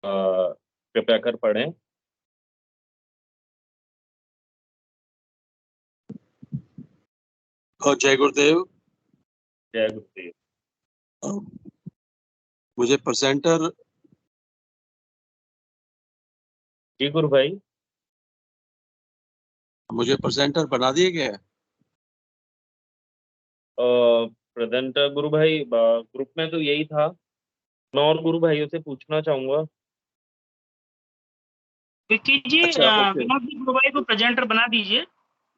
कृपया कर पढ़ें। जय गुरुदेव। जय गुरुदेव। मुझे प्रेजेंटर जी गुरु भाई। मुझे प्रेजेंटर बना दिए गया है। प्रेजेंटर गुरु भाई ग्रुप में तो यही था। मैं और गुरु भाइयों से पूछना चाहूंगा। विक्की जी, अच्छा, ओके विनोद जी गुरु भाई को प्रेजेंटर बना दीजिए।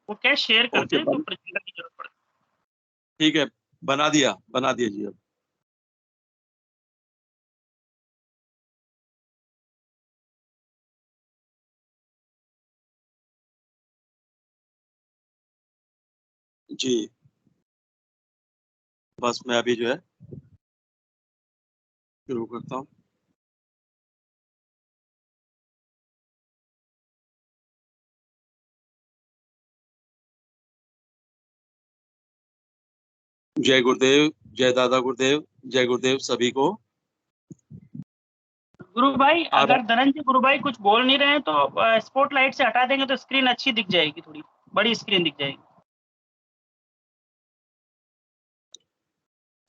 वो क्या शेयर करते ओके, हैं तो प्रेजेंटर की जरूरत पड़ती ठीक है, बना दिया जी अब। जी बस मैं अभी जो है शुरू करता हूँ। जय गुरुदेव, जय दादा गुरुदेव, जय गुरुदेव सभी को। है। गुरु भाई, अगर धनंजय गुरु भाई कुछ बोल नहीं रहे हैं तो स्पॉटलाइट से हटा देंगे तो स्क्रीन अच्छी दिख जाएगी, थोड़ी बड़ी स्क्रीन दिख जाएगी।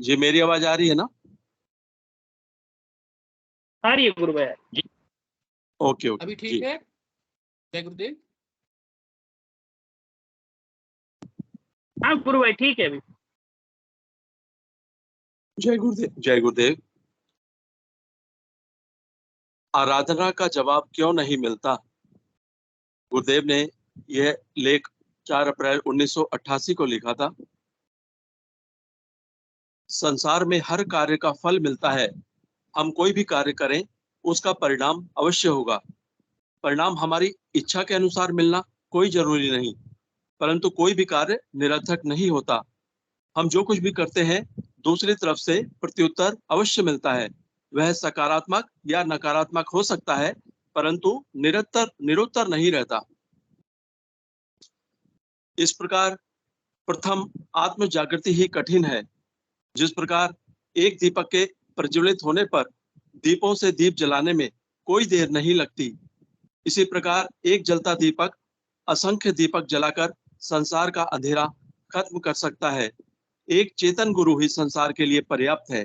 जी मेरी आवाज आ रही है ना? आ रही है गुरु भाई। जी ओके ओके अभी जी। ठीक है। जय गुरुदेव। हाँ गुरु भाई ठीक है अभी। जय गुरुदेव, जय गुरुदेव। आराधना का जवाब क्यों नहीं मिलता? गुरुदेव ने यह लेख 4 अप्रैल 1988 को लिखा था। संसार में हर कार्य का फल मिलता है। हम कोई भी कार्य करें उसका परिणाम अवश्य होगा। परिणाम हमारी इच्छा के अनुसार मिलना कोई जरूरी नहीं, परंतु कोई भी कार्य निरर्थक नहीं होता। हम जो कुछ भी करते हैं दूसरी तरफ से प्रत्युत्तर अवश्य मिलता है। वह सकारात्मक या नकारात्मक हो सकता है, परंतु निरुत्तर नहीं रहता। इस प्रकार प्रथम आत्म जागृति ही कठिन है। जिस प्रकार एक दीपक के प्रज्वलित होने पर दीपों से दीप जलाने में कोई देर नहीं लगती, इसी प्रकार एक जलता दीपक असंख्य दीपक जलाकर संसार का अंधेरा खत्म कर सकता है। एक चेतन गुरु ही संसार के लिए पर्याप्त है।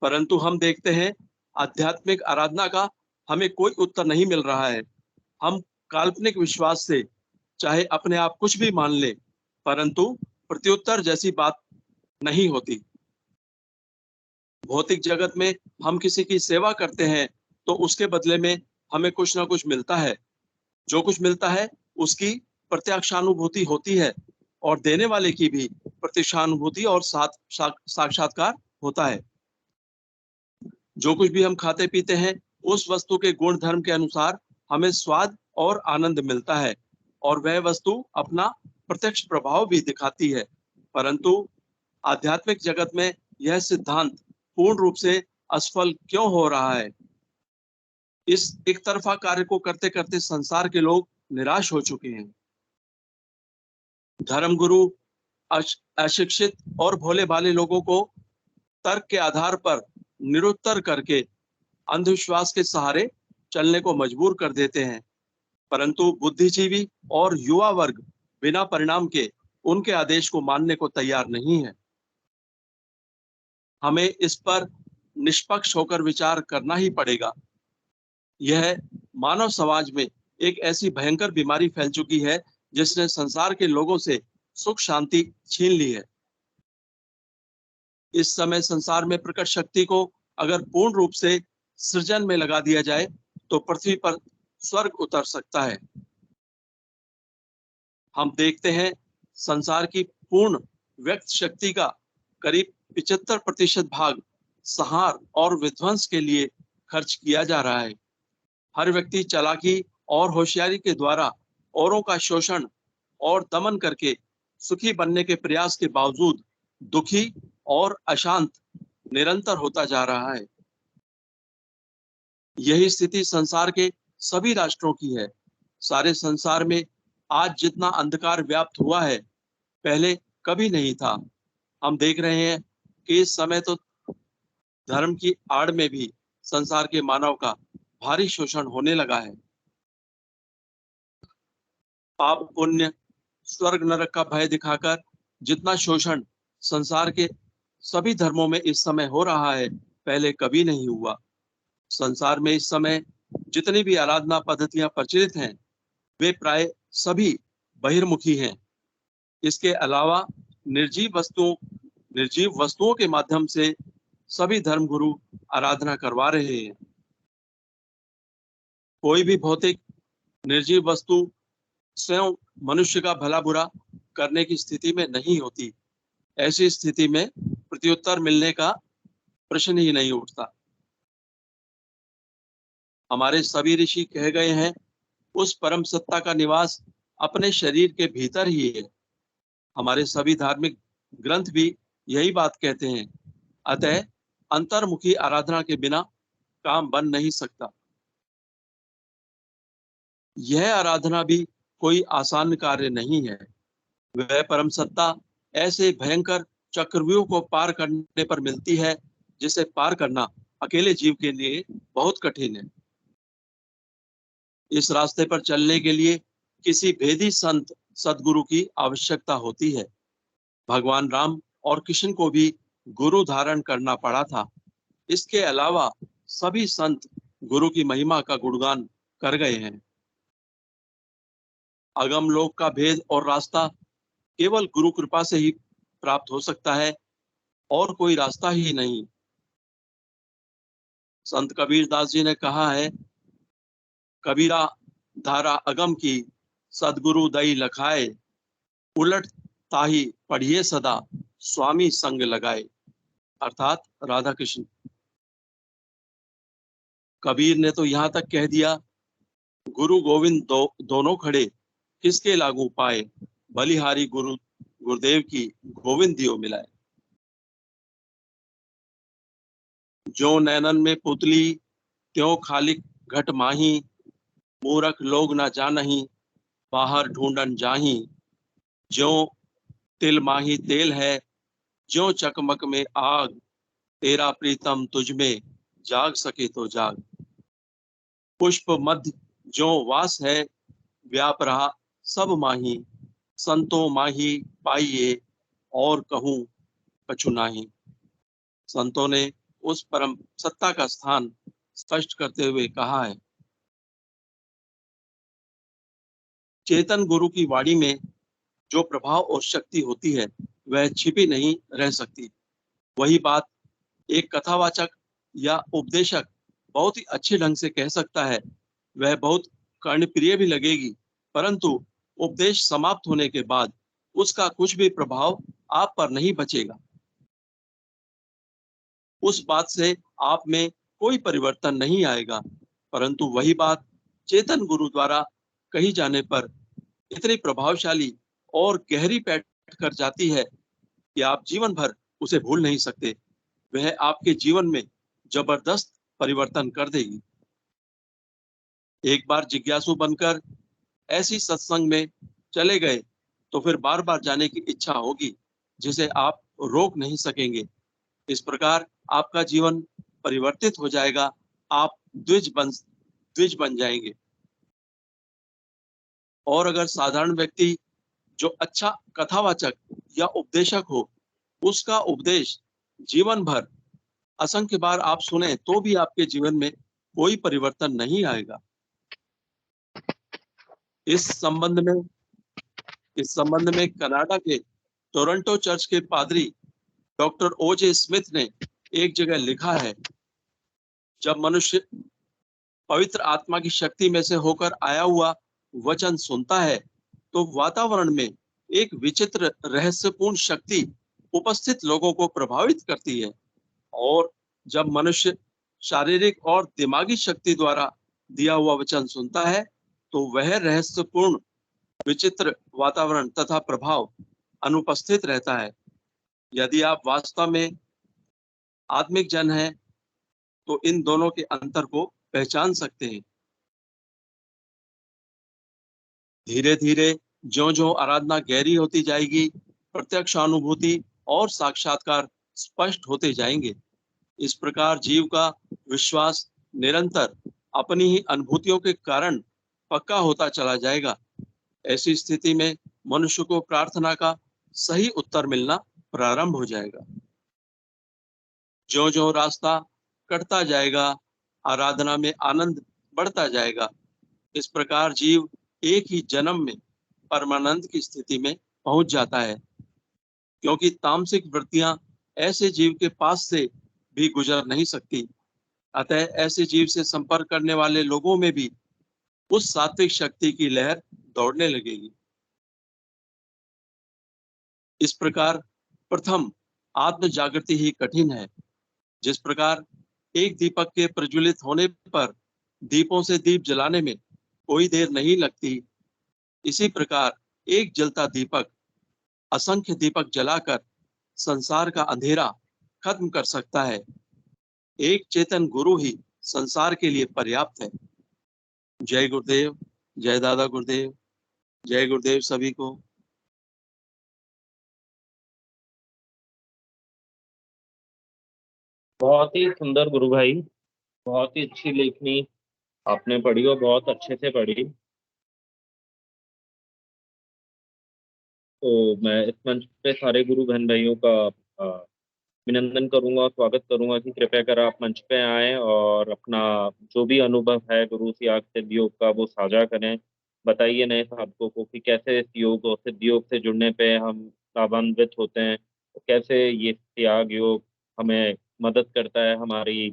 परंतु हम देखते हैं आध्यात्मिक आराधना का हमें कोई उत्तर नहीं मिल रहा है। हम काल्पनिक विश्वास से चाहे अपने आप कुछ भी मान ले, परंतु प्रत्युत्तर जैसी बात नहीं होती। भौतिक जगत में हम किसी की सेवा करते हैं तो उसके बदले में हमें कुछ ना कुछ मिलता है। जो कुछ मिलता है उसकी प्रत्यक्षानुभूति होती है और देने वाले की भी प्रत्यक्षानुभूति और साक्षात्कार होता है। जो कुछ भी हम खाते पीते हैं उस वस्तु के गुण धर्म के अनुसार हमें स्वाद और आनंद मिलता है और वह वस्तु अपना प्रत्यक्ष प्रभाव भी दिखाती है। परंतु आध्यात्मिक जगत में यह सिद्धांत पूर्ण रूप से असफल क्यों हो रहा है? इस एक तरफा कार्य को करते करते संसार के लोग निराश हो चुके हैं। धर्मगुरु अशिक्षित और भोले भाले लोगों को तर्क के आधार पर निरुत्तर करके अंधविश्वास के सहारे चलने को मजबूर कर देते हैं, परंतु बुद्धिजीवी और युवा वर्ग बिना परिणाम के उनके आदेश को मानने को तैयार नहीं है। हमें इस पर निष्पक्ष होकर विचार करना ही पड़ेगा। यह मानव समाज में एक ऐसी भयंकर बीमारी फैल चुकी है जिसने संसार के लोगों से सुख शांति छीन ली है। इस समय संसार में प्रकट शक्ति को अगर पूर्ण रूप से सृजन में लगा दिया जाए तो पृथ्वी पर स्वर्ग उतर सकता है। हम देखते हैं संसार की पूर्ण व्यक्त शक्ति का करीब 75% भाग संहार और विध्वंस के लिए खर्च किया जा रहा है। हर व्यक्ति चालाकी और होशियारी के द्वारा औरों का शोषण और दमन करके सुखी बनने के प्रयास के बावजूद दुखी और अशांत निरंतर होता जा रहा है। यही स्थिति संसार के सभी राष्ट्रों की है। सारे संसार में आज जितना अंधकार व्याप्त हुआ है पहले कभी नहीं था। हम देख रहे हैं कि इस समय तो धर्म की आड़ में भी संसार के मानव का भारी शोषण होने लगा है। पाप पुण्य स्वर्ग नरक का भय दिखाकर जितना शोषण संसार के सभी धर्मों में इस समय हो रहा है, पहले कभी नहीं हुआ। संसार में इस समय जितनी भी आराधना पद्धतियां प्रचलित हैं, वे प्राय सभी बहिर्मुखी हैं। इसके अलावा निर्जीव वस्तुओं के माध्यम से सभी धर्मगुरु आराधना करवा रहे हैं। कोई भी भौतिक निर्जीव वस्तु स्वयं मनुष्य का भला बुरा करने की स्थिति में नहीं होती। ऐसी स्थिति में प्रत्युत्तर मिलने का प्रश्न ही नहीं उठता। हमारे सभी ऋषि कह गए हैं, उस परम सत्ता का निवास अपने शरीर के भीतर ही है। हमारे सभी धार्मिक ग्रंथ भी यही बात कहते हैं। अतः अंतर्मुखी आराधना के बिना काम बन नहीं सकता। यह आराधना भी कोई आसान कार्य नहीं है। वह परम सत्ता ऐसे भयंकर चक्रव्यूह को पार करने पर मिलती है, जिसे पार करना अकेले जीव के लिए बहुत कठिन है। इस रास्ते पर चलने के लिए किसी भेदी संत सदगुरु की आवश्यकता होती है। भगवान राम और कृष्ण को भी गुरु धारण करना पड़ा था। इसके अलावा सभी संत गुरु की महिमा का गुणगान कर गए हैं। अगम लोक का भेद और रास्ता केवल गुरु कृपा से ही प्राप्त हो सकता है, और कोई रास्ता ही नहीं। संत कबीर दास जी ने कहा है, कबीरा धारा अगम की सदगुरु दई लखाए, उलट ताही पढ़िए सदा स्वामी संग लगाए। अर्थात राधा कृष्ण। कबीर ने तो यहाँ तक कह दिया, गुरु गोविंद दोनों खड़े किसके लागू पाए, बलिहारी गुरुदेव की गोविंद दियो मिलाए। जो नैनन में पुतली त्यों खालिक घट माही, मूरख लोग ना जानही बाहर ढूंढन जाही। ज्यों तिल माही तेल है, ज्यों चकमक में आग, तेरा प्रीतम तुझ में जाग सके तो जाग। पुष्प मध्य ज्यों वास है, व्याप रहा सब माही, संतों माही पाइए और कहूं कछु नाही। संतों ने उस परम सत्ता का स्थान स्पष्ट करते हुए कहा है, चेतन गुरु की वाणी में जो प्रभाव और शक्ति होती है, वह छिपी नहीं रह सकती। वही बात एक कथावाचक या उपदेशक बहुत ही अच्छे ढंग से कह सकता है। वह बहुत कर्णप्रिय भी लगेगी, परंतु उपदेश समाप्त होने के बाद उसका कुछ भी प्रभाव आप पर नहीं बचेगा। उस बात से आप में कोई परिवर्तन नहीं आएगा, परंतु वही बात चेतन गुरु द्वारा कही जाने पर इतनी प्रभावशाली और गहरी बैठ कर जाती है कि आप जीवन भर उसे भूल नहीं सकते। वह आपके जीवन में जबरदस्त परिवर्तन कर देगी। एक बार जिज्ञासु बनकर ऐसी सत्संग में चले गए तो फिर बार बार जाने की इच्छा होगी, जिसे आप रोक नहीं सकेंगे। इस प्रकार आपका जीवन परिवर्तित हो जाएगा। आप द्विज बन जाएंगे। और अगर साधारण व्यक्ति जो अच्छा कथावाचक या उपदेशक हो, उसका उपदेश जीवन भर असंख्य बार आप सुने तो भी आपके जीवन में कोई परिवर्तन नहीं आएगा। इस संबंध में कनाडा के टोरंटो चर्च के पादरी डॉक्टर ओजे स्मिथ ने एक जगह लिखा है, जब मनुष्य पवित्र आत्मा की शक्ति में से होकर आया हुआ वचन सुनता है, तो वातावरण में एक विचित्र रहस्यपूर्ण शक्ति उपस्थित लोगों को प्रभावित करती है। और जब मनुष्य शारीरिक और दिमागी शक्ति द्वारा दिया हुआ वचन सुनता है, तो वह रहस्यपूर्ण विचित्र वातावरण तथा प्रभाव अनुपस्थित रहता है। यदि आप वास्तव में आत्मिक जन हैं, तो इन दोनों के अंतर को पहचान सकते हैं। धीरे धीरे ज्यों-ज्यों आराधना गहरी होती जाएगी, प्रत्यक्ष अनुभूति और साक्षात्कार स्पष्ट होते जाएंगे। इस प्रकार जीव का विश्वास निरंतर अपनी ही अनुभूतियों के कारण पक्का होता चला जाएगा। ऐसी स्थिति में मनुष्य को प्रार्थना का सही उत्तर मिलना प्रारंभ हो जाएगा। ज्यों ज्यों रास्ता कटता जाएगा, आराधना में आनंद बढ़ता जाएगा। इस प्रकार जीव एक ही जन्म में परमानंद की स्थिति में पहुंच जाता है, क्योंकि तामसिक वृत्तियां ऐसे जीव के पास से भी गुजर नहीं सकती। अतः ऐसे जीव से संपर्क करने वाले लोगों में भी उस सात्विक शक्ति की लहर दौड़ने लगेगी। इस प्रकार प्रथम आत्म जागृति ही कठिन है। जिस प्रकार एक दीपक के प्रज्वलित होने पर दीपों से दीप जलाने में कोई देर नहीं लगती, इसी प्रकार एक जलता दीपक असंख्य दीपक जलाकर संसार का अंधेरा खत्म कर सकता है। एक चेतन गुरु ही संसार के लिए पर्याप्त है। जय गुरुदेव, जय दादा गुरुदेव, जय गुरुदेव सभी को। बहुत ही सुंदर गुरु भाई, बहुत ही अच्छी लेखनी आपने पढ़ी और बहुत अच्छे से पढ़ी। तो मैं इस मंच पे सारे गुरु बहन भाइयों का अभिनंदन करूंगा और स्वागत करूंगा कि कृपया कर आप मंच पे आएं और अपना जो भी अनुभव है गुरु त्याग सिद्ध योग का वो साझा करें। बताइए नए साधकों को कि कैसे इस योग और सिद्ध योग से जुड़ने पे हम लाभान्वित होते हैं, तो कैसे ये त्याग योग हमें मदद करता है हमारी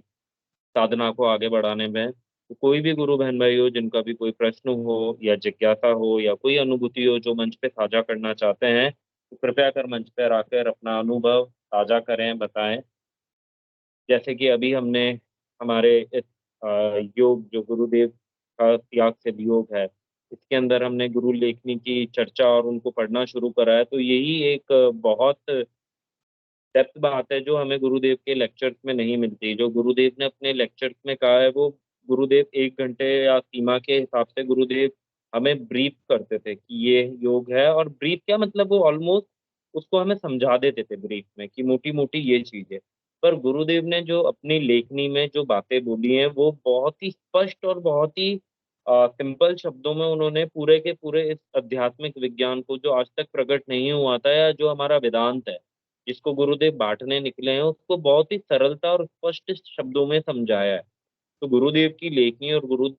साधना को आगे बढ़ाने में। तो कोई भी गुरु बहन भाई हो जिनका भी कोई प्रश्न हो या जिज्ञासा हो या कोई अनुभूति हो जो मंच पे साझा करना चाहते हैं, तो कृपया कर मंच पे आकर अपना अनुभव साझा करें, बताएं। जैसे कि अभी हमने हमारे इस योग जो गुरुदेव का त्याग सिद्ध योग है, इसके अंदर हमने गुरु लेखनी की चर्चा और उनको पढ़ना शुरू करा है। तो यही एक बहुत डेप्थ बात है जो हमें गुरुदेव के लेक्चर्स में नहीं मिलती। जो गुरुदेव ने अपने लेक्चर्स में कहा है वो गुरुदेव 1 घंटे या सीमा के हिसाब से गुरुदेव हमें ब्रीफ करते थे कि ये योग है। और ब्रीफ क्या मतलब, वो ऑलमोस्ट उसको हमें समझा देते थे ब्रीफ में कि मोटी मोटी ये चीज है। पर गुरुदेव ने जो अपनी लेखनी में जो बातें बोली हैं वो बहुत ही स्पष्ट और बहुत ही सिंपल शब्दों में उन्होंने पूरे के पूरे इस आध्यात्मिक विज्ञान को जो आज तक प्रकट नहीं हुआ था, या जो हमारा वेदांत है जिसको गुरुदेव बांटने निकले हैं, उसको बहुत ही सरलता और स्पष्ट शब्दों में समझाया है। तो गुरुदेव की लेखनी और गुरु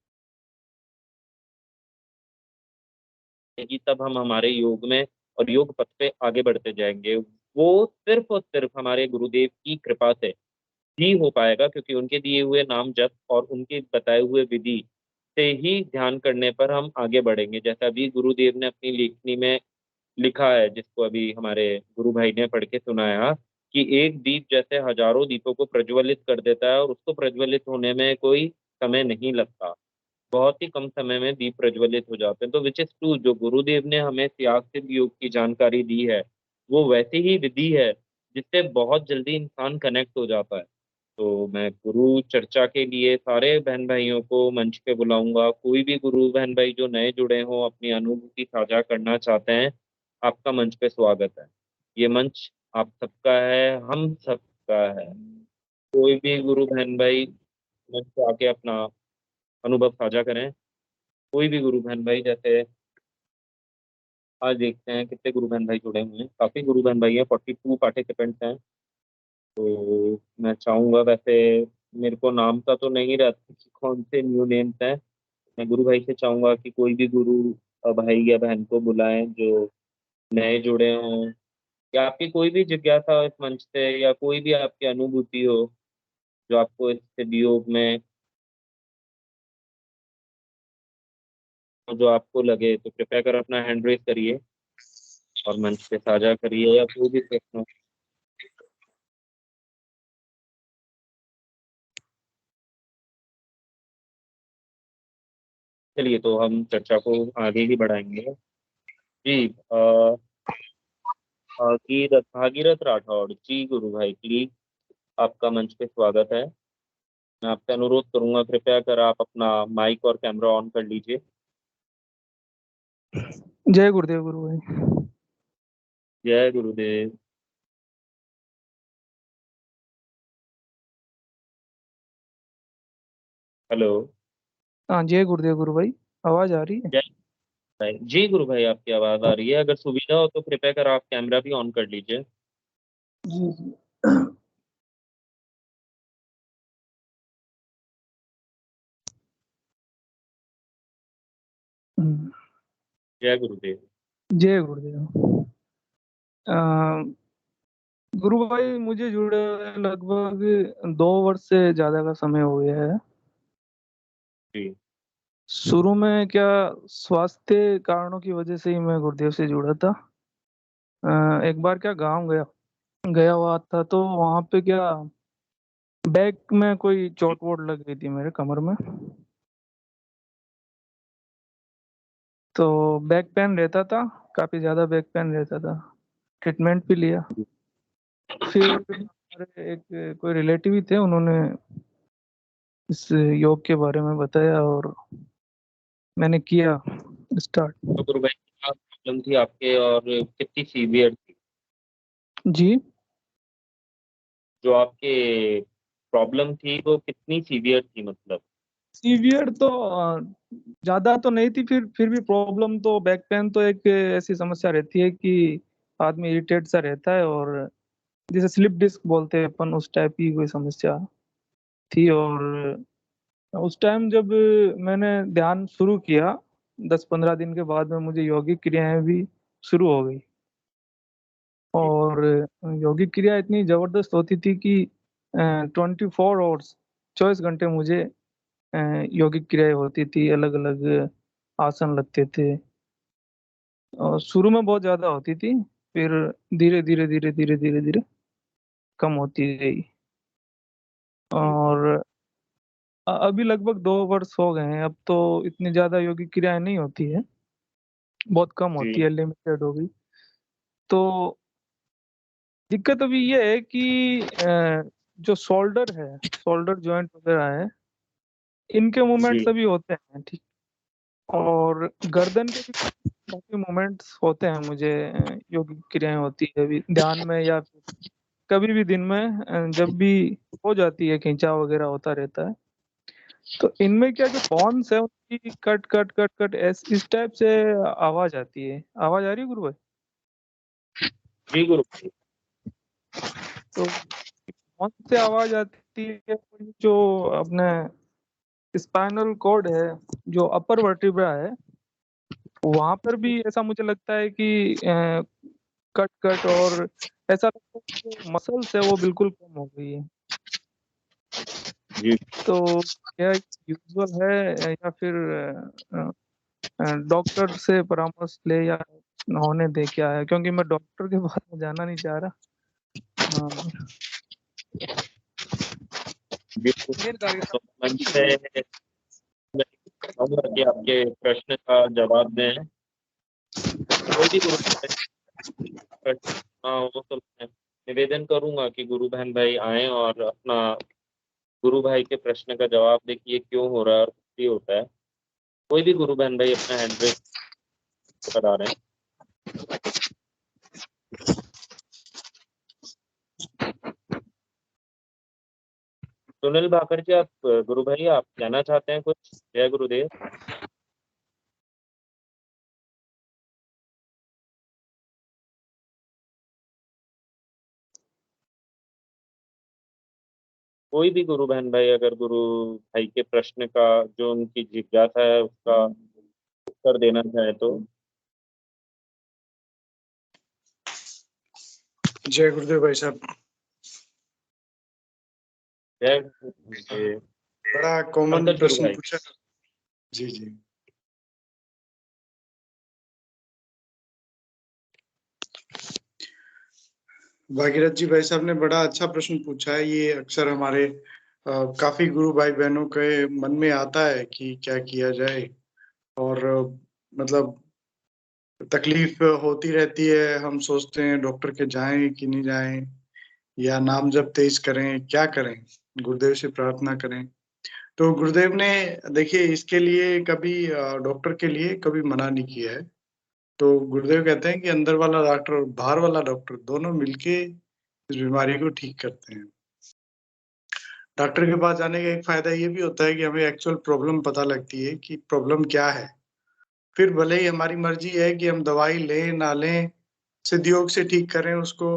की तब हम हमारे योग में और योग पथ पे आगे बढ़ते जाएंगे। वो सिर्फ और सिर्फ हमारे गुरुदेव की कृपा से ही हो पाएगा, क्योंकि उनके दिए हुए नाम जप और उनके बताए हुए विधि से ही ध्यान करने पर हम आगे बढ़ेंगे। जैसा अभी गुरुदेव ने अपनी लेखनी में लिखा है, जिसको अभी हमारे गुरु भाई ने पढ़ के सुनाया, कि एक दीप जैसे हजारों दीपों को प्रज्वलित कर देता है और उसको प्रज्वलित होने में कोई समय नहीं लगता। बहुत ही कम समय में दीप प्रज्वलित हो जाते हैं। तो विच इज टू, जो गुरुदेव ने हमें त्याग सिद्ध योग की जानकारी दी है वो वैसी ही विधि है जिससे बहुत जल्दी इंसान कनेक्ट हो जाता है। तो मैं गुरु चर्चा के लिए सारे बहन भाइयों को मंच पे बुलाऊंगा। कोई भी गुरु बहन भाई जो नए जुड़े हों अपनी अनुभूति साझा करना चाहते हैं, आपका मंच पे स्वागत है। ये मंच आप सबका है, हम सबका है। कोई भी गुरु बहन भाई मंच पे आके अपना अनुभव साझा करें। कोई भी गुरु बहन भाई, जैसे आज देखते हैं कितने गुरु बहन भाई जुड़े हुए हैं। काफी गुरु बहन भाई हैं, 42 पार्टिसिपेंट्स हैं। तो मैं चाहूंगा, वैसे मेरे को नाम का तो नहीं रहता कि कौन से न्यू नेम्स हैं। मैं गुरु भाई से चाहूंगा कि कोई भी गुरु भाई या बहन को बुलाएं जो नए जुड़े हों, या आपकी कोई भी जिज्ञासा हो इस मंच से, या कोई भी आपकी अनुभूति हो जो आपको इस योग में जो आपको लगे, तो कृपया कर अपना हैंड रेस करिए और मंच पे साझा करिए, या कोई भी प्रश्न हो। चलिए तो हम चर्चा को आगे ही बढ़ाएंगे। जी भागीरथ राठौड़ जी, गुरु भाई प्लीज, आपका मंच पे स्वागत है। मैं आपसे अनुरोध करूंगा कृपया कर आप अपना माइक और कैमरा ऑन कर लीजिए। जय गुरुदेव गुरु भाई। जय गुरुदेव। हेलो। हाँ जय गुरुदेव गुरु भाई, आवाज आ रही है? जय भाई जी। गुरु भाई आपकी आवाज आ रही है। अगर सुविधा हो तो कृपया कर आप कैमरा भी ऑन कर लीजिए। जी जी। हम्म, जय गुरुदेव। जय गुरुदेव। अ, गुरु भाई मुझे जुड़े हुए लगभग 2 वर्ष से ज्यादा का समय हो गया है। जी शुरू में क्या स्वास्थ्य कारणों की वजह से ही मैं गुरुदेव से जुड़ा था। एक बार क्या गांव गया गया हुआ था, तो वहां पे क्या बैक में कोई चोट वोट लग गई थी मेरे कमर में। तो बैक पेन रहता था, काफी ज्यादा बैक पेन रहता था। ट्रीटमेंट भी लिया। फिर हमारे एक कोई रिलेटिव ही थे, उन्होंने इस योग के बारे में बताया और मैंने किया स्टार्ट। तो गुरु भाई क्या प्रॉब्लम थी आपके और कितनी सीवियर थी? जी। जो आपके प्रॉब्लम थी वो कितनी सीवियर थी मतलब? सीवियर तो ज्यादा तो नहीं थी, फिर भी प्रॉब्लम तो बैक पेन तो एक ऐसी समस्या रहती है कि आदमी इरिटेट सा रहता है, और जैसे स्लिप डिस्क बोलते हैं अपन, उस टाइप की कोई समस्या थी। और उस टाइम जब मैंने ध्यान शुरू किया, 10-15 दिन के बाद में मुझे यौगिक क्रियाएं भी शुरू हो गई। जी और यौगिक क्रिया इतनी जबरदस्त होती थी कि 24 आवर्स 24 घंटे मुझे यौगिक क्रियाएं होती थी, अलग अलग आसन लगते थे। और शुरू में बहुत ज्यादा होती थी, फिर धीरे धीरे धीरे धीरे धीरे धीरे कम होती गई। जी और अभी लगभग 2 वर्ष हो गए हैं, अब तो इतनी ज्यादा यौगिक क्रियाएं नहीं होती है, बहुत कम होती जी है, लिमिटेड हो गई। तो दिक्कत अभी ये है कि जो शोल्डर जॉइंट वगैरह है, इनके जी मूवमेंट्स अभी होते हैं ठीक। और गर्दन के भी काफी मूवमेंट्स होते हैं मुझे, योगिक क्रियाएं होती है अभी ध्यान में, या फिर कभी भी दिन में जब भी हो जाती है, खिंचाव वगैरह होता रहता है। तो इनमें क्या जो बॉन्स है उनकी कट कट कट कट इस टाइप से आवाज आती है। आवाज आ रही है गुरु भाई? जी गुरु भाई। तो कौन से आवाज आती है? जो अपने स्पाइनल कॉर्ड है, जो अपर वर्टिब्रा है, वहां पर भी ऐसा मुझे लगता है कि कट कट, और ऐसा लगता है कि जो मसल्स है वो बिल्कुल कम हो गई है। जी तो क्या यूजुअल है, या फिर डॉक्टर से परामर्श ले, या होने दे, क्या है? क्योंकि मैं डॉक्टर के पास में जाना नहीं चाह रहा। हाँ। बिल्कुल। तो मंच पे मैं चाहूंगा कि आपके प्रश्न का जवाब दें। कोई भी गुरु प्रश्न ना हो तो मैं निवेदन करूंगा कि गुरु बहन भाई आए और अपना गुरु भाई के प्रश्न का जवाब दें कि ये क्यों हो रहा है और क्यों होता है। कोई भी गुरु बहन भाई अपना हैंड रेस करा रहे हैं। सुनील भाकर जी, आप गुरु भाई आप कहना चाहते हैं कुछ? जय गुरुदेव। कोई भी गुरु बहन भाई अगर गुरु भाई के प्रश्न का जो उनकी जिज्ञासा है उसका उत्तर देना चाहे तो। जय गुरुदेव भाई साहब। जय गुरुदेव। बड़ा कॉमन पंकज गुरु प्रश्न भाई। पूछा। जी जी। भागीरथ जी भाई साहब ने बड़ा अच्छा प्रश्न पूछा है। ये अक्सर हमारे काफी गुरु भाई बहनों के मन में आता है कि क्या किया जाए। और मतलब तकलीफ होती रहती है। हम सोचते हैं डॉक्टर के जाएं कि नहीं जाएं, या नाम जप तेज करें, क्या करें, गुरुदेव से प्रार्थना करें। तो गुरुदेव ने देखिए इसके लिए कभी डॉक्टर के लिए कभी मना नहीं किया है। तो गुरुदेव कहते हैं कि अंदर वाला डॉक्टर और बाहर वाला डॉक्टर दोनों मिलके इस बीमारी को ठीक करते हैं। डॉक्टर के पास जाने का एक फायदा ये भी होता है कि हमें एक्चुअल प्रॉब्लम पता लगती है कि प्रॉब्लम क्या है। फिर भले ही हमारी मर्जी है कि हम दवाई लें ना लें, सिद्ध योग से ठीक करें उसको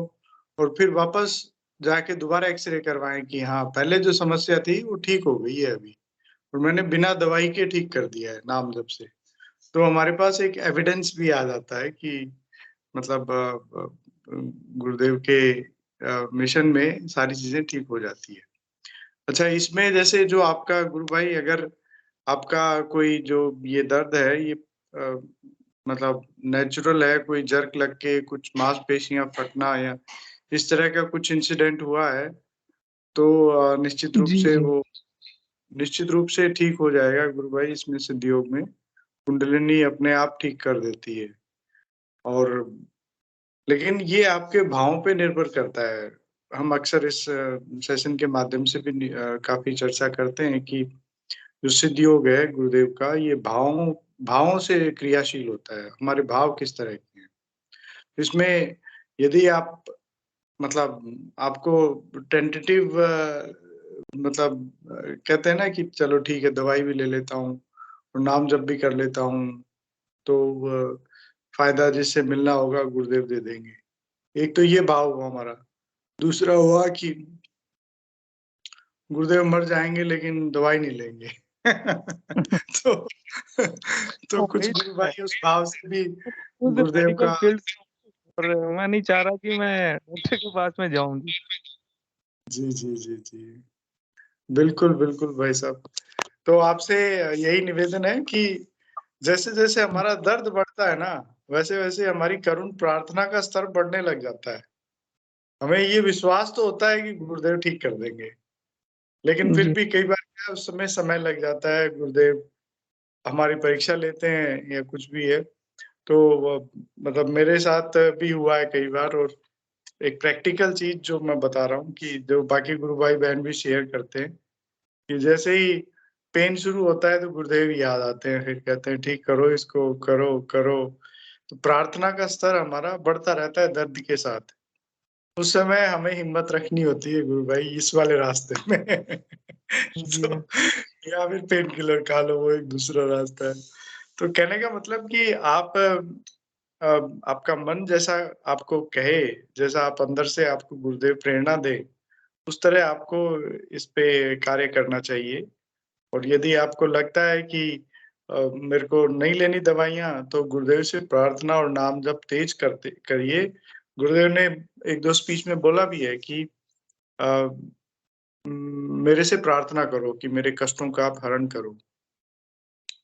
और फिर वापस जाके दोबारा एक्स-रे करवाएँ कि हाँ, पहले जो समस्या थी वो ठीक हो गई है अभी और मैंने बिना दवाई के ठीक कर दिया है नाम जप से। तो हमारे पास एक एविडेंस भी आ जाता है कि मतलब गुरुदेव के मिशन में सारी चीज़ें ठीक हो जाती है। अच्छा इसमें जैसे जो आपका गुरु भाई अगर आपका कोई जो ये दर्द है ये मतलब नेचुरल है, कोई जर्क लग के कुछ मांसपेशियाँ फटना या इस तरह का कुछ इंसिडेंट हुआ है, तो जी जी निश्चित रूप से ठीक हो जाएगा गुरु भाई इसमें सिद्ध योग में। कुंडलिनी अपने आप ठीक कर देती है और लेकिन ये आपके भावों पे निर्भर करता है। हम अक्सर इस सेशन के माध्यम से भी काफ़ी चर्चा करते हैं कि जो सिद्ध योग है गुरुदेव का ये भावों भावों से क्रियाशील होता है। हमारे भाव किस तरह के हैं। इसमें यदि आप मतलब आपको टेंटेटिव मतलब कहते हैं ना कि चलो ठीक है दवाई भी ले लेता हूँ और नाम जप भी कर लेता हूँ, तो फ़ायदा जिससे मिलना होगा गुरुदेव दे देंगे। एक तो ये भाव हुआ हमारा। दूसरा हुआ कि गुरुदेव मर जाएँगे लेकिन दवाई नहीं लेंगे। तो तो तो कुछ वही गुरु तो है, भाई उस भाव से भी खुद गुरुदेव मेडिकल का फील्ड और मैं नहीं चाह रहा कि मैं डॉक्टर के पास में जाऊँ। जी, जी, जी, जी। बिल्कुल, बिल्कुल भाई साहब। तो आपसे यही निवेदन है कि जैसे-जैसे हमारा दर्द बढ़ता है ना, वैसे-वैसे हमारी करुण प्रार्थना का स्तर बढ़ने लग जाता है। हमें ये विश्वास तो होता है कि गुरुदेव ठीक कर देंगे, लेकिन फिर जी, भी कई बार क्या है उस समय समय लग जाता है, गुरुदेव हमारी परीक्षा लेते हैं या कुछ भी है। तो मतलब मेरे साथ भी हुआ है कई बार और एक प्रैक्टिकल चीज़ जो मैं बता रहा हूँ कि जो बाकी गुरु भाई-बहन भी शेयर करते हैं, कि जैसे ही पेन शुरू होता है तो गुरुदेव याद आते हैं, फिर कहते हैं ठीक करो इसको, करो, करो। तो प्रार्थना का स्तर हमारा बढ़ता रहता है दर्द के साथ। उस समय हमें हिम्मत रखनी होती है गुरु भाई इस वाले रास्ते में। जी, तो या फिर पेन किलर खा लो वो एक दूसरा रास्ता है। तो कहने का मतलब कि आप आपका मन जैसा आपको कहे, जैसा आप अंदर से आपको गुरुदेव प्रेरणा दें, उस तरह आपको इस पे कार्य करना चाहिए। और यदि आपको लगता है कि मेरे को नहीं लेनी दवाइयाँ, तो गुरुदेव से प्रार्थना और नाम जप तेज करते करिए। गुरुदेव ने 1-2 स्पीच में बोला भी है कि अ, मेरे से प्रार्थना करो कि मेरे कष्टों का आप हरण करो।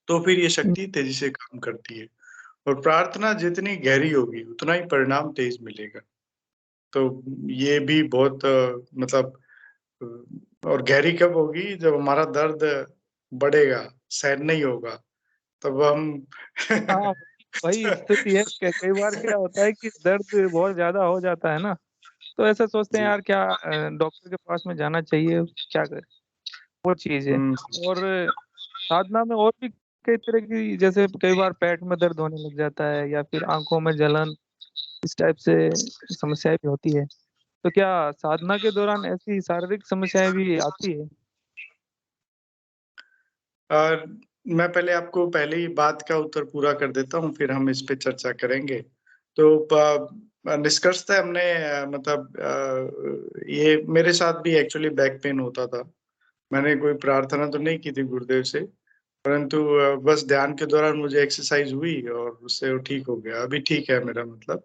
तो फिर ये शक्ति तेज़ी से काम करती है और प्रार्थना जितनी गहरी होगी, उतना ही परिणाम तेज़ मिलेगा। तो ये भी बहुत मतलब और गहरी कब होगी जब हमारा दर्द बढ़ेगा, सहन नहीं होगा, तब हम हाँ, वही स्थिति है कि कई बार क्या होता है कि दर्द बहुत ज़्यादा हो जाता है ना, तो ऐसा सोचते हैं जी। यार क्या डॉक्टर के पास में जाना चाहिए, क्या करें? वो चीज़ है। हुँ, और साधना में और भी कई तरह की जैसे कई बार पेट में दर्द होने लग जाता है या फिर आँखों में जलन, इस टाइप से समस्याएँ भी होती है। तो क्या साधना के दौरान ऐसी शारीरिक समस्याएँ भी आती है? और मैं पहले आपको पहले ही बात का उत्तर पूरा कर देता हूँ, फिर हम इस पे चर्चा करेंगे। तो निष्कर्षतः हमने मतलब ये मेरे साथ भी एक्चुअली बैक पेन होता था। मैंने कोई प्रार्थना तो नहीं की थी गुरुदेव से, परंतु बस ध्यान के दौरान मुझे एक्सरसाइज़ हुई और उससे वो ठीक हो गया। अभी ठीक है मेरा मतलब।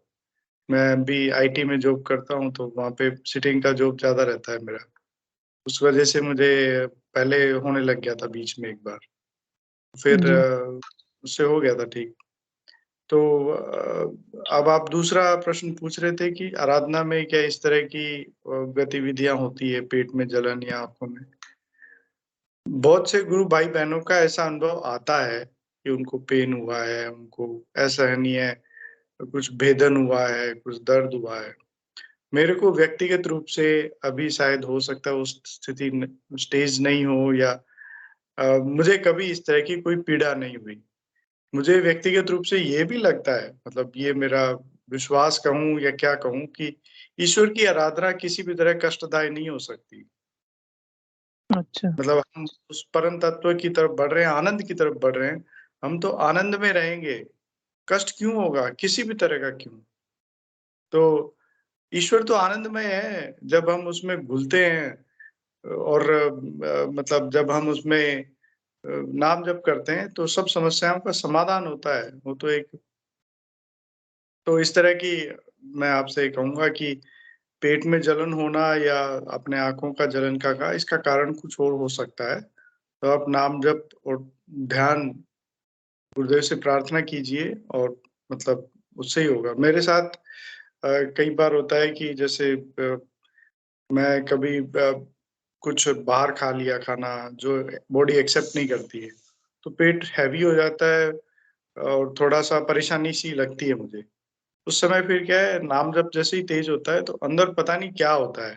मैं भी आईटी में जॉब करता हूँ, तो वहाँ पे सिटिंग का जॉब ज़्यादा रहता है मेरा। उस वजह से मुझे पहले होने लग गया था बीच में एक बार। फिर जी। उससे हो गया था ठीक। तो अब आप दूसरा प्रश्न पूछ रहे थे कि आराधना में क्या इस तरह की गतिविधियाँ होती है, पेट में जलन या आँखों में? बहुत से गुरु भाई-बहनों का ऐसा अनुभव आता है कि उनको पेन हुआ है, उनको असहनीय कुछ भेदन हुआ है, कुछ दर्द हुआ है। मेरे को व्यक्तिगत रूप से अभी शायद हो सकता है उस स्थिति न स्टेज नहीं हो या मुझे कभी इस तरह की कोई पीड़ा नहीं हुई। मुझे व्यक्तिगत रूप से ये भी लगता है मतलब ये मेरा विश्वास कहूँ या क्या कहूँ कि ईश्वर की आराधना किसी भी तरह कष्टदायी नहीं हो सकती। अच्छा। मतलब हम उस परम तत्व की तरफ बढ़ रहे हैं, आनंद की तरफ बढ़ रहे हैं। हम तो आनंद में रहेंगे, कष्ट क्यों होगा, किसी भी तरह का क्यों? तो ईश्वर तो आनंदमय है, जब हम उसमें घुलते हैं और मतलब जब हम उसमें नाम जप करते हैं, तो सब समस्याओं का समाधान होता है। वो तो एक तो इस तरह की मैं आपसे कहूँगा कि पेट में जलन होना या अपने आँखों का जलन का इसका कारण कुछ और हो सकता है। तो आप नाम जप और ध्यान गुरुदेव से प्रार्थना कीजिए और मतलब उससे ही होगा। मेरे साथ कई बार होता है कि जैसे मैं कभी कुछ बाहर खा लिया खाना जो बॉडी एक्सेप्ट नहीं करती है, तो पेट हैवी हो जाता है और थोड़ा-सा परेशानी सी लगती है मुझे। उस समय फिर क्या है नाम जप जैसे ही तेज़ होता है तो अंदर पता नहीं क्या होता है।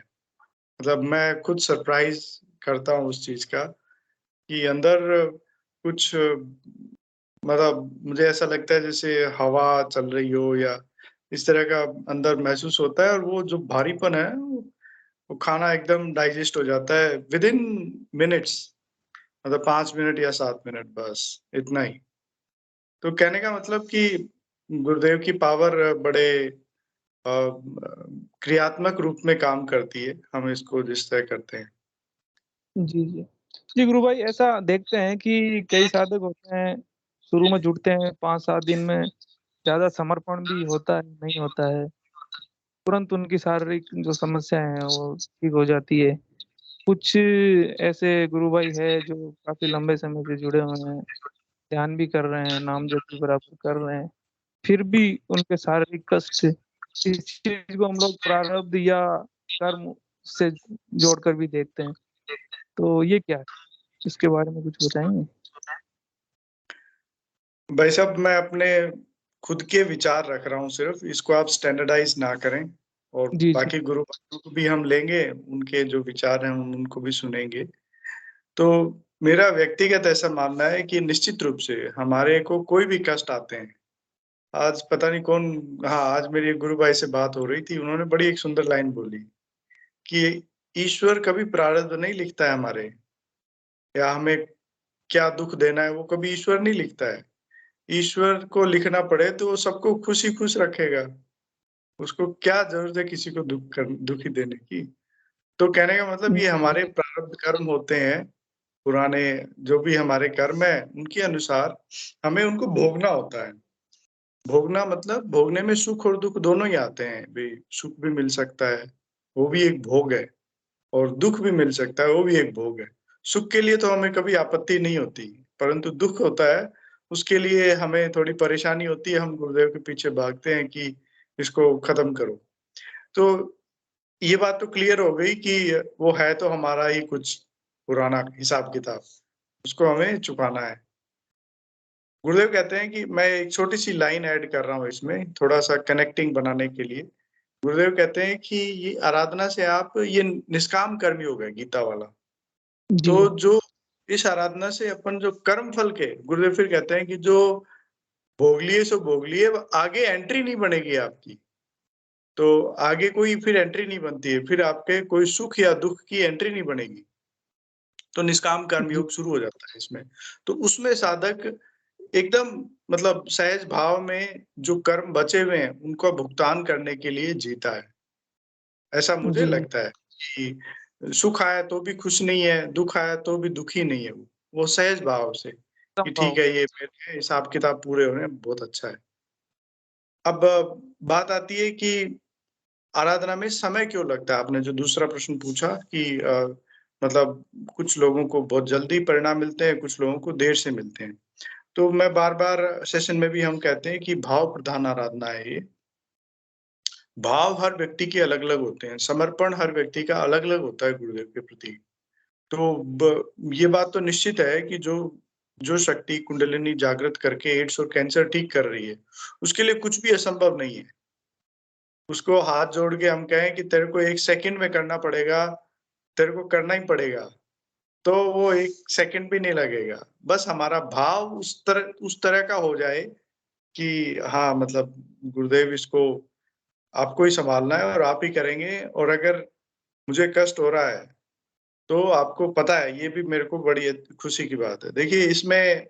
मतलब मैं खुद सरप्राइज़ करता हूँ उस चीज़ का कि अंदर कुछ मतलब मुझे ऐसा लगता है जैसे हवा चल रही हो या इस तरह का अंदर महसूस होता है और वो जो भारीपन है वो खाना एकदम डाइजेस्ट हो जाता है विदिन मिनट्स मतलब 5 मिनट या 7 मिनट बस इतना ही। तो कहने का मतलब कि गुरुदेव की पावर बड़े क्रियात्मक रूप में काम करती है, हम इसको जिस तरह करते हैं। जी, जी। जी, गुरु भाई ऐसा देखते हैं कि कई साधक होते हैं, शुरू में जुड़ते हैं 5-7 दिन में ज़्यादा समर्पण भी होता है, नहीं होता है। तुरंत उनकी शारीरिक जो समस्याएँ हैं वो ठीक हो जाती है। कुछ ऐसे गुरु भाई हैं जो काफ़ी लंबे समय से जुड़े हुए हैं, ध्यान भी कर रहे हैं, नाम जप भी बराबर कर रहे हैं, फिर भी उनके शारीरिक कष्ट इस चीज़ को हम लोग प्रारब्ध या कर्म से जोड़कर भी देखते हैं। तो ये क्या है? इसके बारे में कुछ बताएँगे? भाई साहब मैं अपने खुद के विचार रख रहा हूँ सिर्फ़, इसको आप स्टैंडर्डाइज़ ना करें और जी, जी। बाकी गुरु भाइयों को भी हम लेंगे, उनके जो विचार हैं हम उनको भी सुनेंगे। तो मेरा व्यक्तिगत ऐसा मानना है कि निश्चित रूप से हमारे को कोई भी कष्ट आते हैं। आज पता नहीं कौन हाँ, आज मेरी एक गुरु भाई से बात हो रही थी, उन्होंने बड़ी एक सुंदर लाइन बोली कि ईश्वर कभी प्रारब्ध नहीं लिखता है हमारे या हमें क्या दुःख देना है, वो कभी ईश्वर नहीं लिखता है। ईश्वर को लिखना पड़े तो वो सबको खुश ही खुश रखेगा। उसको क्या ज़रूरत है किसी को दुखी देने की? तो कहने का मतलब ये हमारे प्रारब्ध कर्म होते हैं, पुराने जो भी हमारे कर्म हैं, उनके अनुसार हमें उनको भोगना होता है। भोगना मतलब भोगने में सुख और दुःख दोनों ही आते हैं। भई सुख भी मिल सकता है, वो भी एक भोग है और दुःख भी मिल सकता है, वो भी एक भोग है। सुख के लिए तो हमें कभी आपत्ति नहीं होती, परंतु दुःख होता है, उसके लिए हमें थोड़ी परेशानी होती है, हम गुरुदेव के पीछे भागते हैं कि इसको खत्म करो। तो ये बात तो क्लियर हो गई कि वो है तो हमारा ही कुछ पुराना हिसाब-किताब, उसको हमें चुकाना है। गुरुदेव कहते हैं कि मैं एक छोटी-सी लाइन ऐड कर रहा हूँ इसमें, थोड़ा-सा कनेक्टिंग बनाने के लिए। गुरुदेव कहते हैं कि ये आराधना से आप ये निष्काम कर्मी हो गए गीता वाला। जी, तो जो इस आराधना से अपन जो कर्म फल के गुरुदेव फिर कहते हैं कि जो भोग लिए सो भोग लिए, अब आगे एंट्री नहीं बनेगी आपकी। तो आगे कोई फिर एंट्री नहीं बनती है, फिर आपके कोई सुख या दुःख की एंट्री नहीं बनेगी। तो निष्काम कर्म जी। योग शुरू हो जाता है इसमें। तो उसमें साधक एकदम मतलब सहज भाव में जो कर्म बचे हुए हैं, उनका भुगतान करने के लिए जीता है। ऐसा मुझे जी, जी। लगता है कि सुख आया तो भी खुश नहीं है, दुःख आया तो भी दुखी नहीं है वो। वो सहज भाव से कि ठीक संभव। है ये मेरे हिसाब-किताब पूरे हो रहे हैं, बहुत अच्छा है। अब बात आती है कि आराधना में समय क्यों लगता है? आपने जो दूसरा प्रश्न पूछा कि मतलब कुछ लोगों को बहुत जल्दी परिणाम मिलते हैं, कुछ लोगों को देर से मिलते हैं। तो मैं बार-बार सेशन में भी हम कहते हैं कि भाव प्रधान आराधना है ये। भाव हर व्यक्ति के अलग-अलग होते हैं, समर्पण हर व्यक्ति का अलग-अलग होता है गुरुदेव के प्रति। तो ये बात तो निश्चित है कि जो जो शक्ति कुंडलिनी जागृत करके एड्स और कैंसर ठीक कर रही है, उसके लिए कुछ भी असंभव नहीं है। उसको हाथ जोड़ के हम कहें कि तेरे को 1 सेकंड में करना पड़ेगा, तेरे को करना ही पड़ेगा, तो वो 1 सेकंड भी नहीं लगेगा। बस हमारा भाव उस तरह का हो जाए कि हाँ, मतलब गुरुदेव इसको आपको ही सँभालना है और आप ही करेंगे और अगर मुझे कष्ट हो रहा है, तो आपको पता है, ये भी मेरे को बड़ी खुशी की बात है। देखिए इसमें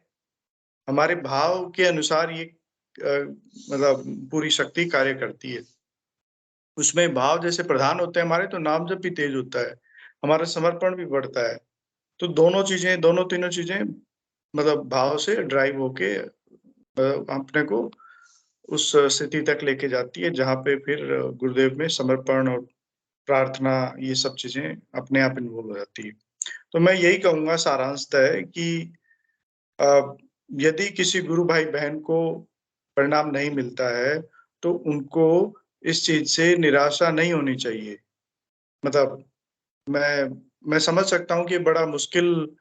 हमारे भाव के अनुसार ये मतलब पूरी शक्ति कार्य करती है। उसमें भाव जैसे प्रधान होते हैं हमारे, तो नाम जप भी तेज होता है, हमारा समर्पण भी बढ़ता है। तो दोनों तीनों चीजें मतलब भाव से ड्राइव होके अपने को उस स्थिति तक लेके जाती है जहाँ पे फिर गुरुदेव में समर्पण और प्रार्थना ये सब चीजें अपने आप इन्वॉल्व हो जाती है। तो मैं यही कहूँगा सारांशतः कि यदि किसी गुरु भाई बहन को परिणाम नहीं मिलता है, तो उनको इस चीज़ से निराशा नहीं होनी चाहिए। मतलब मैं समझ सकता हूँ कि बड़ा मुश्किल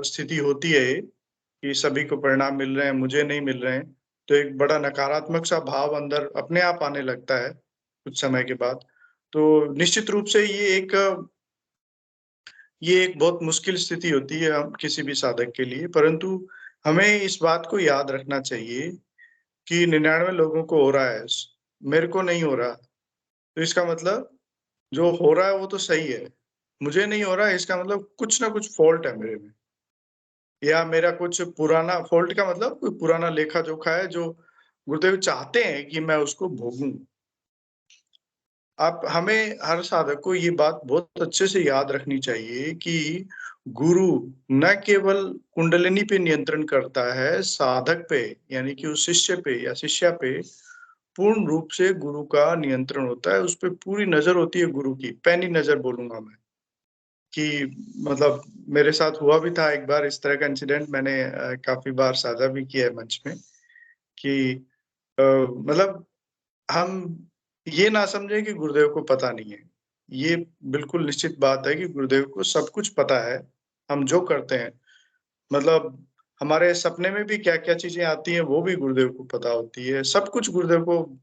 स्थिति होती है ये, कि सभी को परिणाम मिल रहे हैं, मुझे नहीं मिल रहे हैं। तो एक बड़ा नकारात्मक सा भाव अंदर अपने आप आने लगता है, कुछ समय के बाद। तो निश्चित रूप से ये एक बहुत मुश्किल स्थिति होती है हम किसी भी साधक के लिए, परंतु हमें इस बात को याद रखना चाहिए कि 99 लोगों को हो रहा है, मेरे को नहीं हो रहा। तो इसका मतलब जो हो रहा है वो तो सही है, मुझे नहीं हो रहा है इसका मतलब कुछ ना कुछ फ़ॉल्ट है मेरे में, या मेरा कुछ पुराना फ़ॉल्ट का मतलब कोई पुराना लेखा-जोखा है जो गुरुदेव चाहते हैं कि मैं उसको भोगूँ। आप हमें हर साधक को ये बात बहुत अच्छे से याद रखनी चाहिए कि गुरु न केवल कुंडलिनी पे नियंत्रण करता है, साधक पे यानी कि उस शिष्य पे या शिष्या पे पूर्ण रूप से गुरु का नियंत्रण होता है, उस पे पूरी नज़र होती है गुरु की, पैनी नज़र बोलूँगा मैं, कि मतलब मेरे साथ हुआ भी था एक बार इस तरह का इंसिडेंट, मैंने काफ़ी बार साझा भी किया है मंच में कि मतलब हम ये ना समझें कि गुरुदेव को पता नहीं है। ये बिल्कुल निश्चित बात है कि गुरुदेव को सब कुछ पता है, हम जो करते हैं। मतलब हमारे सपने में भी क्या-क्या चीज़ें आती हैं, वो भी गुरुदेव को पता होती है। सब कुछ गुरुदेव को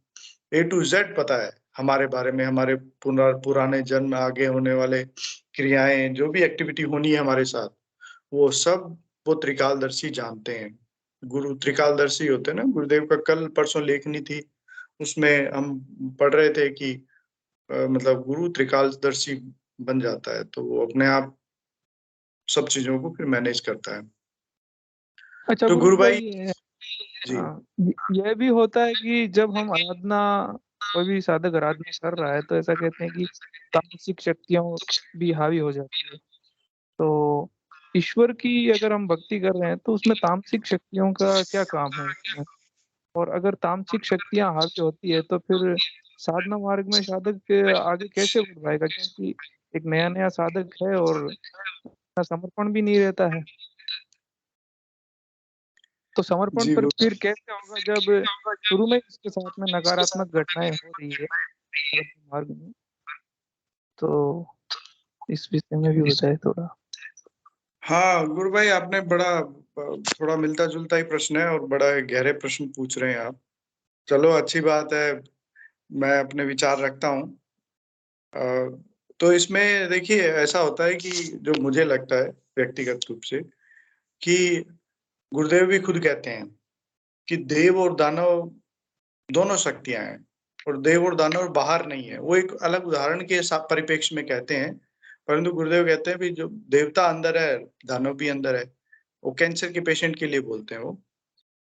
ए टू ज़ेड पता है हमारे बारे में, हमारे पुराने जन्म, आगे होने वाले क्रियाएँ, जो भी एक्टिविटी होनी है हमारे साथ, वो सब वो त्रिकालदर्शी जानते हैं। गुरु त्रिकालदर्शी होते हैं ना, गुरुदेव का कल परसों लेखनी थी, उसमें हम पढ़ रहे थे कि मतलब गुरु त्रिकालदर्शी बन जाता है, तो वो अपने आप सब चीज़ों को फिर मैनेज करता है। अच्छा तो गुरु गुरु भाई भाई, जी, यह भी होता है कि जब हम आराधना, कोई भी साधक आराधना कर रहा है, तो ऐसा कहते हैं कि तामसिक शक्तियाँ भी हावी हो जाती है। तो ईश्वर की अगर हम भक्ति कर रहे हैं, तो उसमें तामसिक शक्तियों का क्या काम है उसमें? और अगर तामसिक शक्तियाँ हावी होती है, तो फिर साधना मार्ग में साधक आगे कैसे बढ़ पाएगा? क्योंकि एक नया-नया साधक है और इतना समर्पण भी नहीं रहता है। तो समर्पण जी पर गुरु फिर कैसे होगा जब शुरू में इसके साथ में नकारात्मक घटनाएँ हो रही है साधना मार्ग में? तो इस विषय में भी बताएँ थोड़ा। हाँ, गुरु भाई आपने बड़ा थोड़ा मिलता-जुलता ही प्रश्न है और बड़ा गहरे प्रश्न पूछ रहे हैं आप। चलो अच्छी बात है, मैं अपने विचार रखता हूँ। अ, तो इसमें देखिए ऐसा होता है कि जो मुझे लगता है व्यक्तिगत रूप से कि गुरुदेव भी खुद कहते हैं कि देव और दानव दोनों शक्तियाँ हैं और देव और दानव बाहर नहीं है। वो एक अलग उदाहरण के परिप्रेक्ष्य में कहते हैं, परंतु गुरुदेव कहते हैं कि जो देवता अंदर है, दानव भी अंदर है। वो कैंसर के पेशेंट के लिए बोलते हैं वो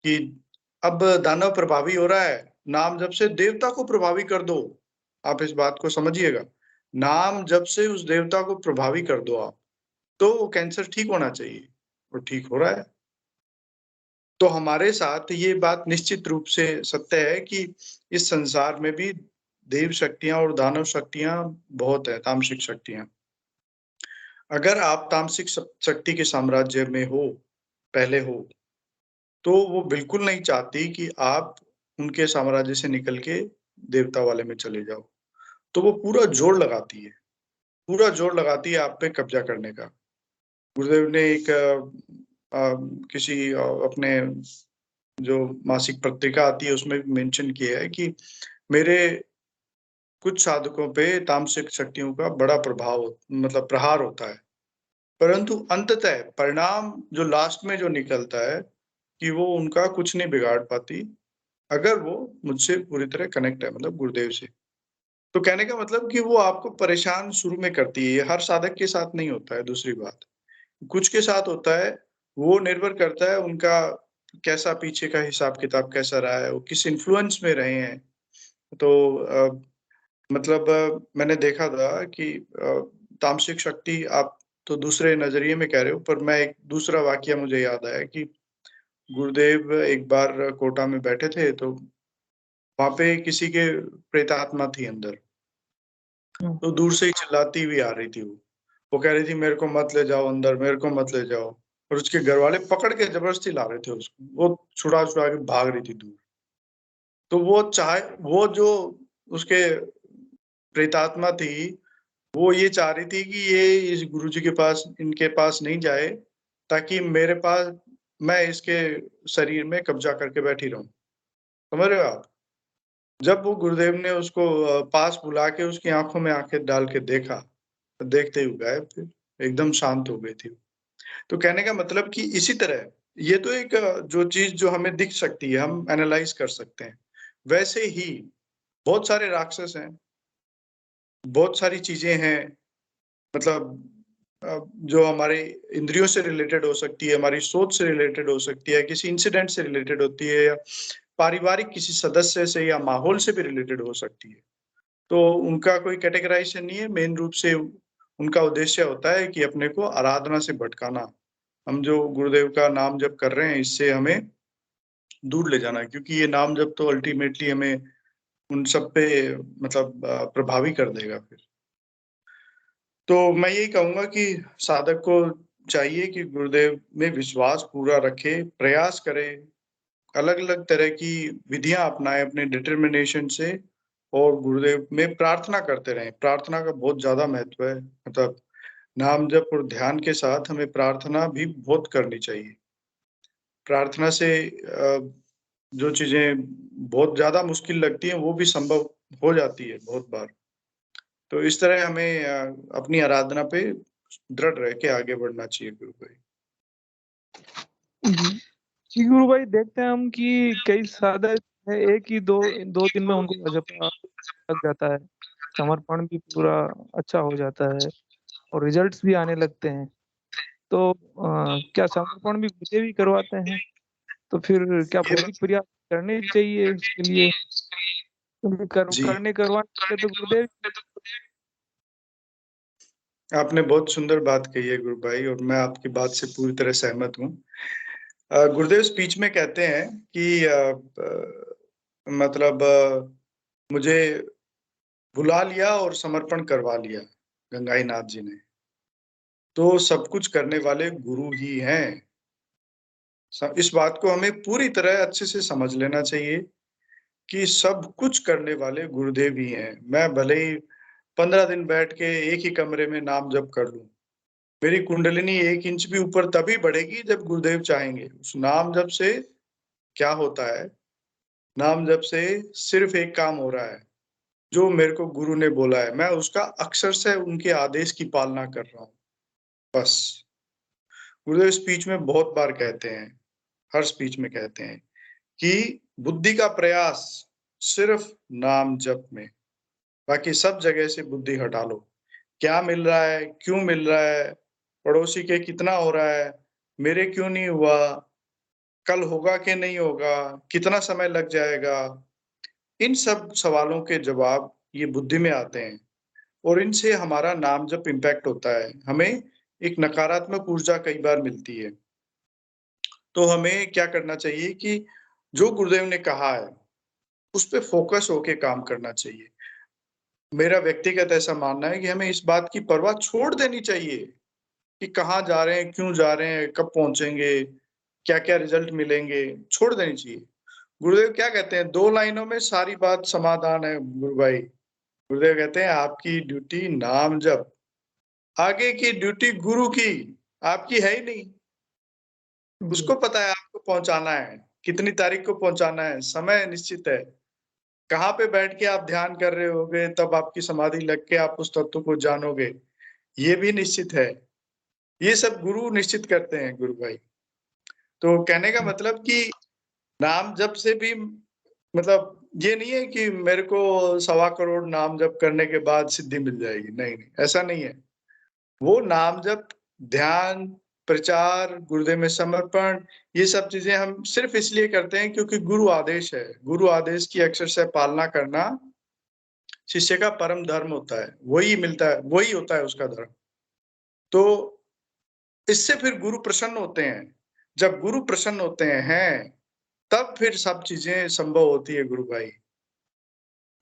कि अब दानव प्रभावी हो रहा है, नाम जप से देवता को प्रभावी कर दो। आप इस बात को समझिएगा। नाम जप से उस देवता को प्रभावी कर दो आप, तो वो कैंसर ठीक होना चाहिए और ठीक हो रहा है। तो हमारे साथ ये बात निश्चित रूप से सत्य है कि इस संसार में भी देव शक्तियाँ और दानव शक्तियाँ बहुत है, तामसिक शक्तियाँ। अगर आप तामसिक शक्ति के साम्राज्य में हो, पहले हो, तो वो बिल्कुल नहीं चाहती कि आप उनके साम्राज्य से निकल के देवता वाले में चले जाओ। तो वो पूरा जोर लगाती है आप पे कब्ज़ा करने का। गुरुदेव ने एक किसी अपने जो मासिक पत्रिका आती है उसमें भी मेंशन किया है कि मेरे कुछ साधकों पे तामसिक शक्तियों का बड़ा मतलब प्रहार होता है। परंतु अंततः परिणाम जो लास्ट में जो निकलता है कि वो उनका कुछ नहीं बिगाड़ पाती, अगर वो मुझसे पूरी तरह कनेक्ट है मतलब गुरुदेव से। तो कहने का मतलब कि वो आपको परेशान शुरू में करती है, ये हर साधक के साथ नहीं होता है। दूसरी बात, कुछ के साथ होता है, वो निर्भर करता है उनका कैसा पीछे का हिसाब-किताब कैसा रहा है, वो किस इन्फ्लुएंस में रहे हैं। तो मतलब मैंने देखा था कि तामसिक शक्ति आप तो दूसरे नज़रिए में कह रहे हो, पर मैं एक दूसरा वाकया मुझे याद आया कि गुरुदेव एक बार कोटा में बैठे थे, तो वहाँ पे किसी के प्रेतात्मा थी अंदर। हुँ। तो दूर से ही चिल्लाती हुई आ रही थी वो। वो कह रही थी, मेरे को मत ले जाओ अंदर, मेरे को मत ले जाओ। और उसके घरवाले पकड़ के ज़बरदस्ती ला रहे थे उसको। वो छुड़ा-छुड़ा के भाग रही थी दूर। तो वो जो उसके प्रेतात्मा थी, वो ये चाह रही थी कि ये इस गुरुजी के पास इनके पास नहीं जाए, ताकि मेरे पास मैं इसके शरीर में कब्ज़ा करके बैठी रहूँ। समझ रहे हो आप? जब वो गुरुदेव ने उसको पास बुला के उसकी आँखों में आँखें डाल के देखा, तो देखते ही वो गायब थे, एकदम शांत हो गई थी वो। तो कहने का मतलब कि इसी तरह ये तो एक जो चीज़ जो हमें दिख सकती है, हम एनालाइज़ कर सकते हैं। वैसे ही बहुत सारे राक्षस हैं, बहुत सारी चीज़ें हैं, मतलब जो हमारे इंद्रियों से रिलेटेड हो सकती है, हमारी सोच से रिलेटेड हो सकती है, किसी इंसिडेंट से रिलेटेड होती है, या पारिवारिक किसी सदस्य से या माहौल से भी रिलेटेड हो सकती है। तो उनका कोई कैटेगराइज़ेशन नहीं है, मेन रूप से उनका उद्देश्य होता है कि अपने को आराधना से भटकाना। हम जो गुरुदेव का नाम जप कर रहे हैं, इससे हमें दूर ले जाना है, क्योंकि ये नाम जप तो अल्टीमेटली हमें उन सब पे मतलब प्रभावी कर देगा फिर। तो मैं यही कहूँगा कि साधक को चाहिए कि गुरुदेव में विश्वास पूरा रखे, प्रयास करे, अलग-अलग तरह की विधियाँ अपनाएँ अपने डिटर्मिनेशन से, और गुरुदेव में प्रार्थना करते रहें। प्रार्थना का बहुत ज़्यादा महत्व है, मतलब नाम जप और ध्यान के साथ हमें प्रार्थना भी बहुत करनी चाहिए। प्रार्थना से जो चीज़ें बहुत ज़्यादा मुश्किल लगती हैं, वो भी संभव हो जाती है बहुत बार। तो इस तरह हमें अपनी आराधना पे दृढ़ रह के आगे बढ़ना चाहिए गुरु भाई। जी। जी, गुरु भाई देखते हैं हम कि कई साधक है, एक ही 2 दिन में उनको जप लग जाता है। समर्पण भी पूरा अच्छा हो जाता है और रिजल्ट्स भी आने लगते हैं। तो क्या समर्पण भी गुरुदेव ही करवाते हैं? तो फिर क्या ये बौद्धिक प्रयास करने चाहिए इसके लिए? क्योंकि जी, करवाने वाले तो गुरुदेव। आपने बहुत सुंदर बात कही है गुरु भाई, और मैं आपकी बात से पूरी तरह सहमत हूँ। गुरुदेव स्पीच में कहते हैं कि मतलब मुझे बुला लिया और समर्पण करवा लिया गंगाई नाथ जी ने। तो सब कुछ करने वाले गुरु ही हैं। इस बात को हमें पूरी तरह अच्छे से समझ लेना चाहिए कि सब कुछ करने वाले गुरुदेव ही हैं। मैं भले ही 15 दिन बैठ के एक ही कमरे में नाम जप कर लूँ, मेरी कुंडलिनी 1 इंच भी ऊपर तभी बढ़ेगी जब गुरुदेव चाहेंगे। उस नाम जप से क्या होता है, नाम जप से सिर्फ़ एक काम हो रहा है, जो मेरे को गुरु ने बोला है, मैं उसका अक्षरशः उनके आदेश की पालना कर रहा हूँ, बस। गुरुदेव स्पीच में बहुत बार कहते हैं, हर स्पीच में कहते हैं कि बुद्धि का प्रयास सिर्फ़ नाम जप में, बाकी सब जगह से बुद्धि हटा लो। क्या मिल रहा है, क्यों मिल रहा है, पड़ोसी के कितना हो रहा है, मेरे क्यों नहीं हुआ, कल होगा कि नहीं होगा, कितना समय लग जाएगा, इन सब सवालों के जवाब ये बुद्धि में आते हैं, और इनसे हमारा नाम जप इम्पैक्ट होता है। हमें एक नकारात्मक ऊर्जा कई बार मिलती है। तो हमें क्या करना चाहिए कि जो गुरुदेव ने कहा है, उस पे फ़ोकस होके काम करना चाहिए। मेरा व्यक्तिगत ऐसा मानना है कि हमें इस बात की परवाह छोड़ देनी चाहिए कि कहाँ जा रहे हैं, क्यों जा रहे हैं, कब पहुँचेंगे, क्या-क्या रिज़ल्ट मिलेंगे, छोड़ देनी चाहिए। गुरुदेव क्या कहते हैं, 2 लाइनों में सारी बात समाधान है गुरु भाई। गुरुदेव कहते हैं, आपकी ड्यूटी नाम जप, आगे की ड्यूटी गुरु की, आपकी है ही नहीं। जी। उसको पता है आपको पहुँचाना है, कितनी तारीख को पहुँचाना है, समय निश्चित है। कहाँ पे बैठ के आप ध्यान कर रहे होगे, तब आपकी समाधि लग के आप उस तत्व को जानोगे, ये भी निश्चित है। ये सब गुरु निश्चित करते हैं गुरु भाई। तो कहने का मतलब कि नाम जप से भी मतलब ये नहीं है कि मेरे को 1.25 करोड़ नाम जप करने के बाद सिद्धि मिल जाएगी, नहीं नहीं, ऐसा नहीं है। वो नाम जप, ध्यान, प्रचार, गुरुदेव में समर्पण, ये सब चीजें हम सिर्फ इसलिए करते हैं क्योंकि गुरु आदेश है। गुरु आदेश की अक्षरशः पालना करना शिष्य का परम धर्म होता है, वही मिलता है, वही होता है उसका धर्म। तो इससे फिर गुरु प्रसन्न होते हैं। जब गुरु प्रसन्न होते हैं तब फिर सब चीजें संभव होती है गुरु भाई।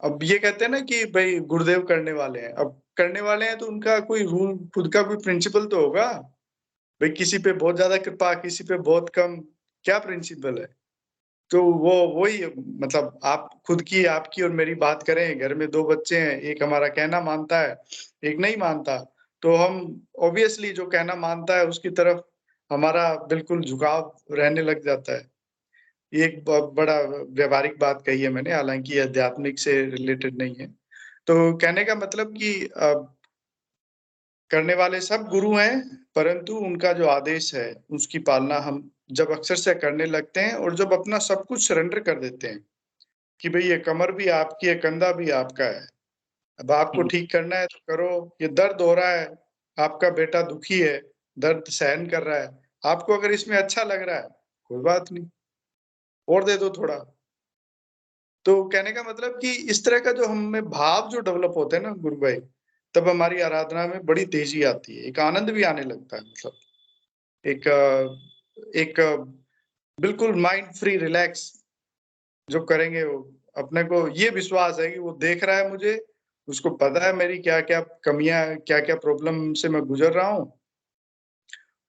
अब ये कहते हैं ना कि भाई गुरुदेव करने वाले हैं, अब करने वाले हैं तो उनका कोई रूल, खुद का कोई प्रिंसिपल तो होगा भाई। किसी पे बहुत ज्यादा कृपा, किसी पे बहुत कम, क्या प्रिंसिपल है? तो वो वही, मतलब आप खुद की, आपकी और मेरी बात करें, घर में 2 बच्चे हैं, एक हमारा कहना मानता है, एक नहीं मानता, तो हम ऑब्वियसली जो कहना मानता है उसकी तरफ हमारा बिल्कुल झुकाव रहने लग जाता है। ये एक बड़ा व्यवहारिक बात कही है मैंने, हालांकि आध्यात्मिक से रिलेटेड नहीं है। तो कहने का मतलब कि करने वाले सब गुरु हैं, परंतु उनका जो आदेश है उसकी पालना हम जब अक्षर से करने लगते हैं और जब अपना सब कुछ सरेंडर कर देते हैं कि भाई ये कमर भी आपकी है, कंधा भी आपका है, अब आपको ठीक करना है तो करो। ये दर्द हो रहा है, आपका बेटा दुखी है, दर्द सहन कर रहा है, आपको अगर इसमें अच्छा लग रहा है कोई बात नहीं, और दे दो थोड़ा। तो कहने का मतलब कि इस तरह का जो हमें भाव जो डेवलप होते हैं ना गुरु भाई, तब हमारी आराधना में बड़ी तेजी आती है, एक आनंद भी आने लगता है। मतलब एक बिल्कुल माइंड फ्री रिलैक्स जो करेंगे, वो अपने को ये विश्वास है कि वो देख रहा है मुझे, उसको पता है मेरी क्या क्या कमियां, क्या क्या प्रॉब्लम से मैं गुजर रहा हूँ,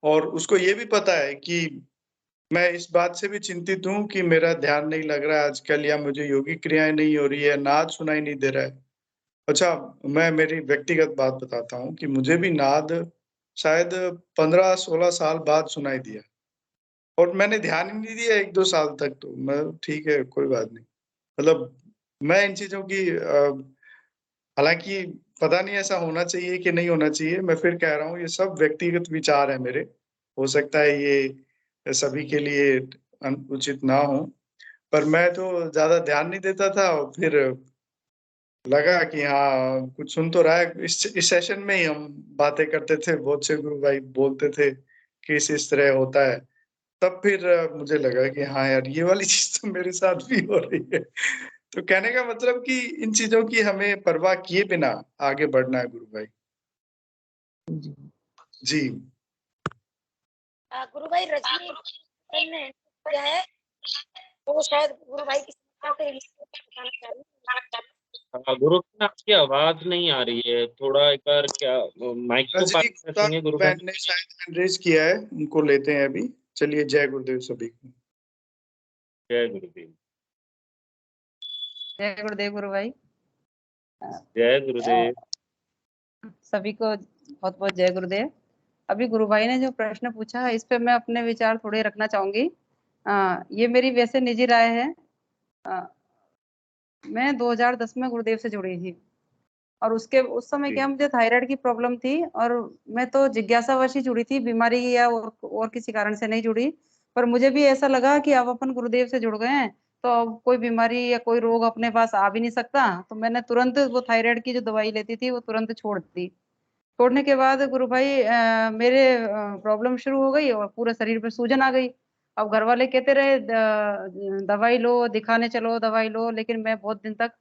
और उसको ये भी पता है कि मैं इस बात से भी चिंतित हूँ कि मेरा ध्यान नहीं लग रहा है आजकल, या मुझे योगी क्रियाएं नहीं हो रही है, नाद सुनाई नहीं दे रहा है। अच्छा, मैं मेरी व्यक्तिगत बात बताता हूँ कि मुझे भी नाद शायद 15-16 साल बाद सुनाई दिया, और मैंने ध्यान ही नहीं दिया 1-2 साल तक। तो मैं ठीक है, कोई बात नहीं। मतलब मैं इन चीजों की हालांकि पता नहीं ऐसा होना चाहिए कि नहीं होना चाहिए, मैं फिर कह रहा हूँ ये सब व्यक्तिगत विचार है मेरे, हो सकता है ये सभी के लिए उचित ना हो, पर मैं तो ज्यादा ध्यान नहीं देता था, और फिर लगा कि हाँ कुछ सुन तो रहा है। इस सेशन में ही हम बातें करते थे, बहुत से गुरु भाई बोलते थे कि इस तरह होता है, तब फिर मुझे लगा कि हाँ यार, ये वाली चीज तो मेरे साथ भी हो रही है। तो कहने का मतलब कि इन चीजों की हमें परवाह किए बिना आगे बढ़ना है गुरु भाई। जी गुरु भाई, रजनी ने किया है, वो शायद गुरु भाई की समस्या के लिए बताना चाह रही है। गुरु जी, आपकी आवाज नहीं आ रही है, थोड़ा एक बार क्या माइक को रजनी पास गुप्ता रखेंगे गुरु भाई? बहन ने शायद हैंड रेज किया है, उनको लेते हैं अभी। चलिए, जय गुरुदेव सभी को। जय गुरुदेव। जय गुरुदेव गुरु भाई। जय गुरुदेव। सभी को बहुत बहुत जय गुरुदेव। अभी गुरु भाई ने जो प्रश्न पूछा है, इस पे मैं अपने विचार थोड़े रखना चाहूंगी। ये मेरी वैसे निजी राय है। मैं 2010 में गुरुदेव से जुड़ी थी, और उस समय क्या, मुझे थायराइड की प्रॉब्लम थी, और मैं तो जिज्ञासावश ही जुड़ी थी, बीमारी या और किसी कारण से नहीं जुड़ी। पर मुझे भी ऐसा लगा कि अब अपन गुरुदेव से जुड़ गए हैं तो अब कोई बीमारी या कोई रोग अपने पास आ भी नहीं सकता। तो मैंने तुरंत वो थायराइड की जो दवाई लेती थी वो तुरंत छोड़ दी। छोड़ने के बाद गुरु भाई मेरे प्रॉब्लम शुरू हो गई और पूरे शरीर पे सूजन आ गई। अब घर वाले कहते रहे दवाई लो, दिखाने चलो, दवाई लो, लेकिन मैं बहुत दिन तक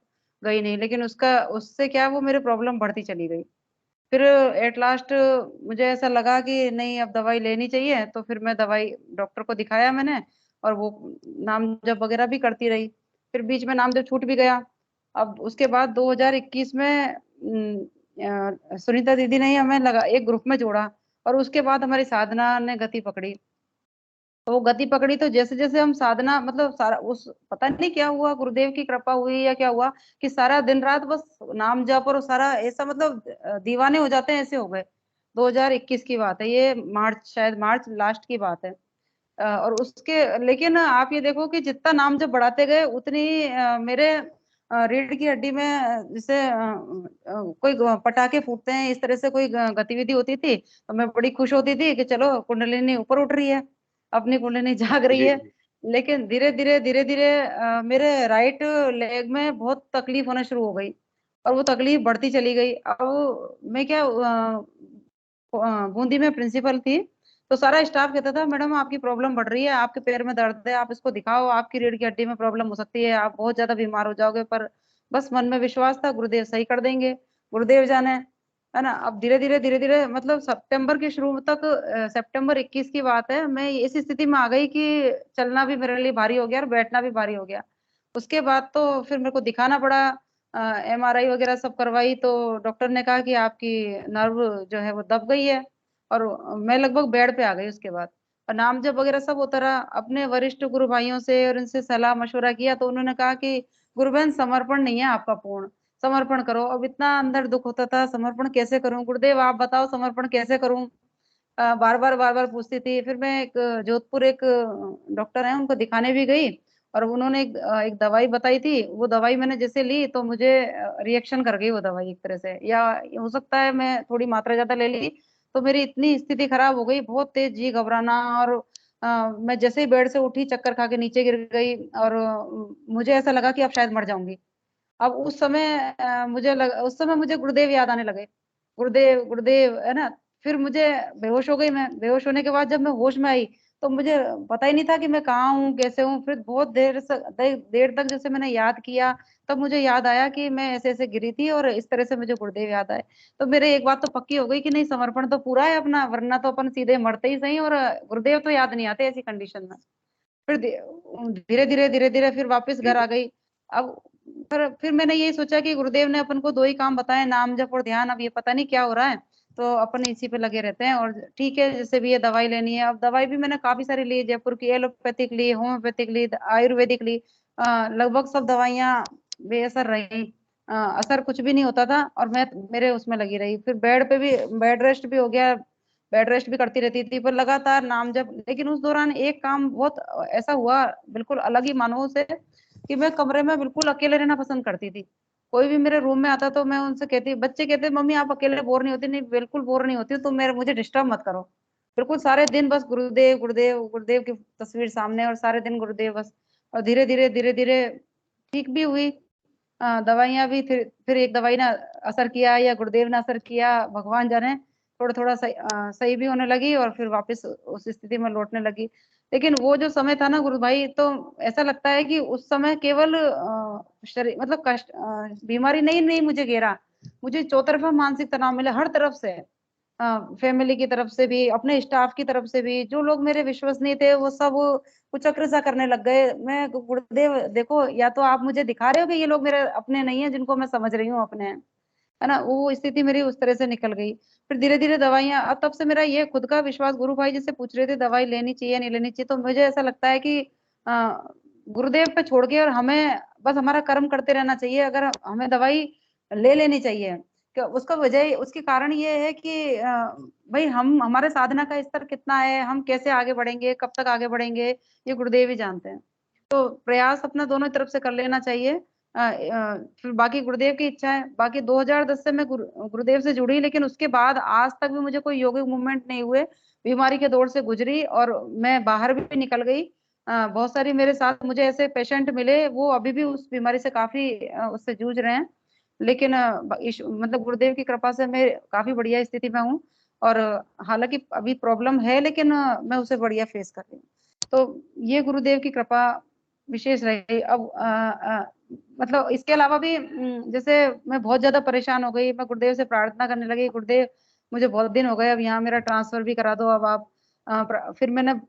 गई नहीं। लेकिन उससे क्या, वो मेरे प्रॉब्लम बढ़ती चली गई। फिर एट लास्ट मुझे ऐसा लगा कि नहीं, अब दवाई लेनी चाहिए। तो फिर मैं दवाई, डॉक्टर को दिखाया मैंने, और वो नाम जप वगैरह भी करती रही। फिर बीच में नाम जप छूट भी गया। अब उसके बाद 2021 में सुनीता दीदी ने हमें एक ग्रुप में जोड़ा, और उसके बाद हमारी साधना ने गति पकड़ी। तो वो गति पकड़ी, तो जैसे जैसे हम साधना, मतलब सारा उस, पता नहीं क्या हुआ, गुरुदेव की कृपा हुई या क्या हुआ, कि सारा दिन रात बस नाम जप, और सारा ऐसा, मतलब दीवाने हो जाते हैं, ऐसे हो गए। 2021 की बात है ये, मार्च, शायद मार्च लास्ट की बात है। और उसके, लेकिन आप ये देखो कि जितना नाम जब बढ़ाते गए उतनी मेरे रीढ़ की हड्डी में जैसे कोई पटाखे फूटते हैं, इस तरह से कोई गतिविधि होती थी। तो मैं बड़ी खुश होती थी कि चलो कुंडलिनी ऊपर उठ रही है, अपनी कुंडलिनी जाग रही जी है। जी। लेकिन धीरे धीरे मेरे राइट लेग में बहुत तकलीफ होना शुरू हो गई और वो तकलीफ बढ़ती चली गई। अब मैं क्या बूंदी में प्रिंसिपल थी, तो सारा स्टाफ कहता था मैडम आपकी प्रॉब्लम बढ़ रही है, आपके पैर में दर्द है, आप इसको दिखाओ, आपकी रीढ़ की हड्डी में प्रॉब्लम हो सकती है, आप बहुत ज्यादा बीमार हो जाओगे। पर बस मन में विश्वास था गुरुदेव सही कर देंगे, गुरुदेव जाने, है ना। अब धीरे धीरे मतलब सितंबर के शुरू तक, सितंबर 21 की बात है, मैं इस स्थिति में आ गई कि चलना भी मेरे लिए भारी हो गया और बैठना भी भारी हो गया। उसके बाद तो फिर मेरे को दिखाना पड़ा, एमआरआई वगैरह सब करवाई, तो डॉक्टर ने कहा कि आपकी नर्व जो है वो दब गई है। और मैं लगभग बेड पे आ गई उसके बाद। और नाम जब वगैरह सब होता रहा, अपने वरिष्ठ गुरु भाइयों से और इनसे सलाह मशवरा किया, तो उन्होंने कहा कि गुरुबहन समर्पण नहीं है आपका पूर्ण, समर्पण करो। अब इतना अंदर दुख होता था, समर्पण कैसे करूं गुरुदेव आप बताओ, समर्पण कैसे करूं। बार बार पूछती थी। फिर मैं एक जोधपुर एक डॉक्टर है उनको दिखाने भी गई, और उन्होंने एक दवाई बताई थी। वो दवाई मैंने जैसे ली तो मुझे रिएक्शन कर गई वो दवाई एक तरह से, या हो सकता है मैं थोड़ी मात्रा ज्यादा ले ली, तो मेरी इतनी स्थिति खराब हो गई, बहुत तेज जी घबराना। और मैं जैसे ही बेड से उठी चक्कर खा के नीचे गिर गई, और मुझे ऐसा लगा कि अब शायद मर जाऊंगी। अब उस समय उस समय मुझे गुरुदेव याद आने लगे, गुरुदेव गुरुदेव, है ना। फिर मुझे बेहोश हो गई मैं। बेहोश होने के बाद जब मैं होश में आई, तो मुझे पता ही नहीं था कि मैं कहाँ हूँ कैसे हूँ। फिर बहुत देर तक जैसे मैंने याद किया, तब मुझे याद आया कि मैं ऐसे ऐसे गिरी थी और इस तरह से मुझे गुरुदेव याद आए। तो मेरे एक बात तो पक्की हो गई कि नहीं, समर्पण तो पूरा है अपना, वरना तो अपन सीधे मरते ही सही, और गुरुदेव तो याद नहीं आते ऐसी कंडीशन में। फिर धीरे धीरे फिर वापस घर आ गई। अब फिर मैंने यही सोचा कि गुरुदेव ने अपन को दो ही काम बताए, नाम जप और ध्यान। अब ये पता नहीं क्या हो रहा है, तो अपन इसी पे लगे रहते हैं। और ठीक है, जैसे भी ये दवाई लेनी है। अब दवाई भी मैंने काफी सारी ली, जयपुर की एलोपैथिक ली, होम्योपैथिक ली, आयुर्वेदिक ली। लगभग सब दवाइयां बेअसर रही। असर कुछ भी नहीं होता था, और मैं मेरे उसमें लगी रही। फिर बेड रेस्ट भी हो गया, बेड रेस्ट भी करती रहती थी, पर लगातार नाम जप। लेकिन उस दौरान एक काम बहुत ऐसा हुआ, बिल्कुल अलग ही मानो उसे, कि मैं कमरे में बिल्कुल अकेले रहना पसंद करती थी। कोई भी मेरे रूम में आता तो मैं उनसे कहती, बच्चे कहते मम्मी आप अकेले बोर नहीं होती? नहीं, बिल्कुल बोर नहीं होती, तुम मेरे मुझे डिस्टर्ब मत करो। बिल्कुल सारे दिन बस गुरुदेव गुरुदेव गुरुदेव की तस्वीर सामने, और सारे दिन गुरुदेव बस। और धीरे धीरे ठीक भी हुई। दवाइयां भी, फिर एक दवाई ने असर किया या गुरुदेव ने असर किया, भगवान जाने। थोड़ा थोड़ा सही भी होने लगी, और फिर वापस उस स्थिति में लौटने लगी। लेकिन वो जो समय था ना गुरु भाई, तो ऐसा लगता है कि उस समय केवल शरीर मतलब कष्ट, बीमारी नहीं नहीं मुझे घेरा, मुझे चौतरफा मानसिक तनाव मिला हर तरफ से। फैमिली की तरफ से भी, अपने स्टाफ की तरफ से भी, जो लोग मेरे विश्वसनीय थे वो सब कुछ चक्र सा करने लग गए। मैं गुरुदेव देखो, या तो आप मुझे दिखा रहे हो कि ये लोग मेरे अपने नहीं है जिनको मैं समझ रही हूँ अपने हैं, है ना। वो स्थिति मेरी उस तरह से निकल गई। फिर धीरे दवाइयां, अब तब से मेरा ये खुद का विश्वास, गुरु भाई जैसे पूछ रहे थे दवाई लेनी चाहिए नहीं लेनी चाहिए, तो मुझे ऐसा लगता है कि अ, गुरुदेव पे छोड़ के, और हमें बस हमारा कर्म करते रहना चाहिए। अगर हमें दवाई ले लेनी चाहिए, क्या उसका वजह, उसके कारण ये है कि भाई हम, हमारे साधना का स्तर कितना है, हम कैसे आगे बढ़ेंगे, कब तक आगे बढ़ेंगे, ये गुरुदेव ही जानते हैं। तो प्रयास अपना दोनों तरफ से कर लेना चाहिए। फिर बाकी गुरुदेव की इच्छा है। बाकी 2010 से मैं गुरुदेव से जुड़ी, लेकिन उसके बाद आज तक भी मुझे कोई योगिक मूवमेंट नहीं हुए। बीमारी के दौर से गुजरी, और मैं बाहर भी निकल गई। बहुत सारी मेरे साथ मुझे ऐसे पेशेंट मिले, वो अभी भी उस बीमारी से काफी उससे जूझ रहे हैं। लेकिन मतलब गुरुदेव की कृपा से मैं काफी बढ़िया स्थिति में हूँ। और हालांकि अभी प्रॉब्लम है, लेकिन मैं उसे बढ़िया फेस कर रही हूँ। तो ये गुरुदेव की कृपा विशेष रही। अब मतलब इसके अलावा भी जैसे मैं बहुत ज्यादा परेशान हो गई, मैं गुरुदेव से प्रार्थना करने लगी, गुरुदेव मुझे बहुत दिन हो गए, अब यहाँ मेरा ट्रांसफर भी करा दो। अब आप फिर मैंने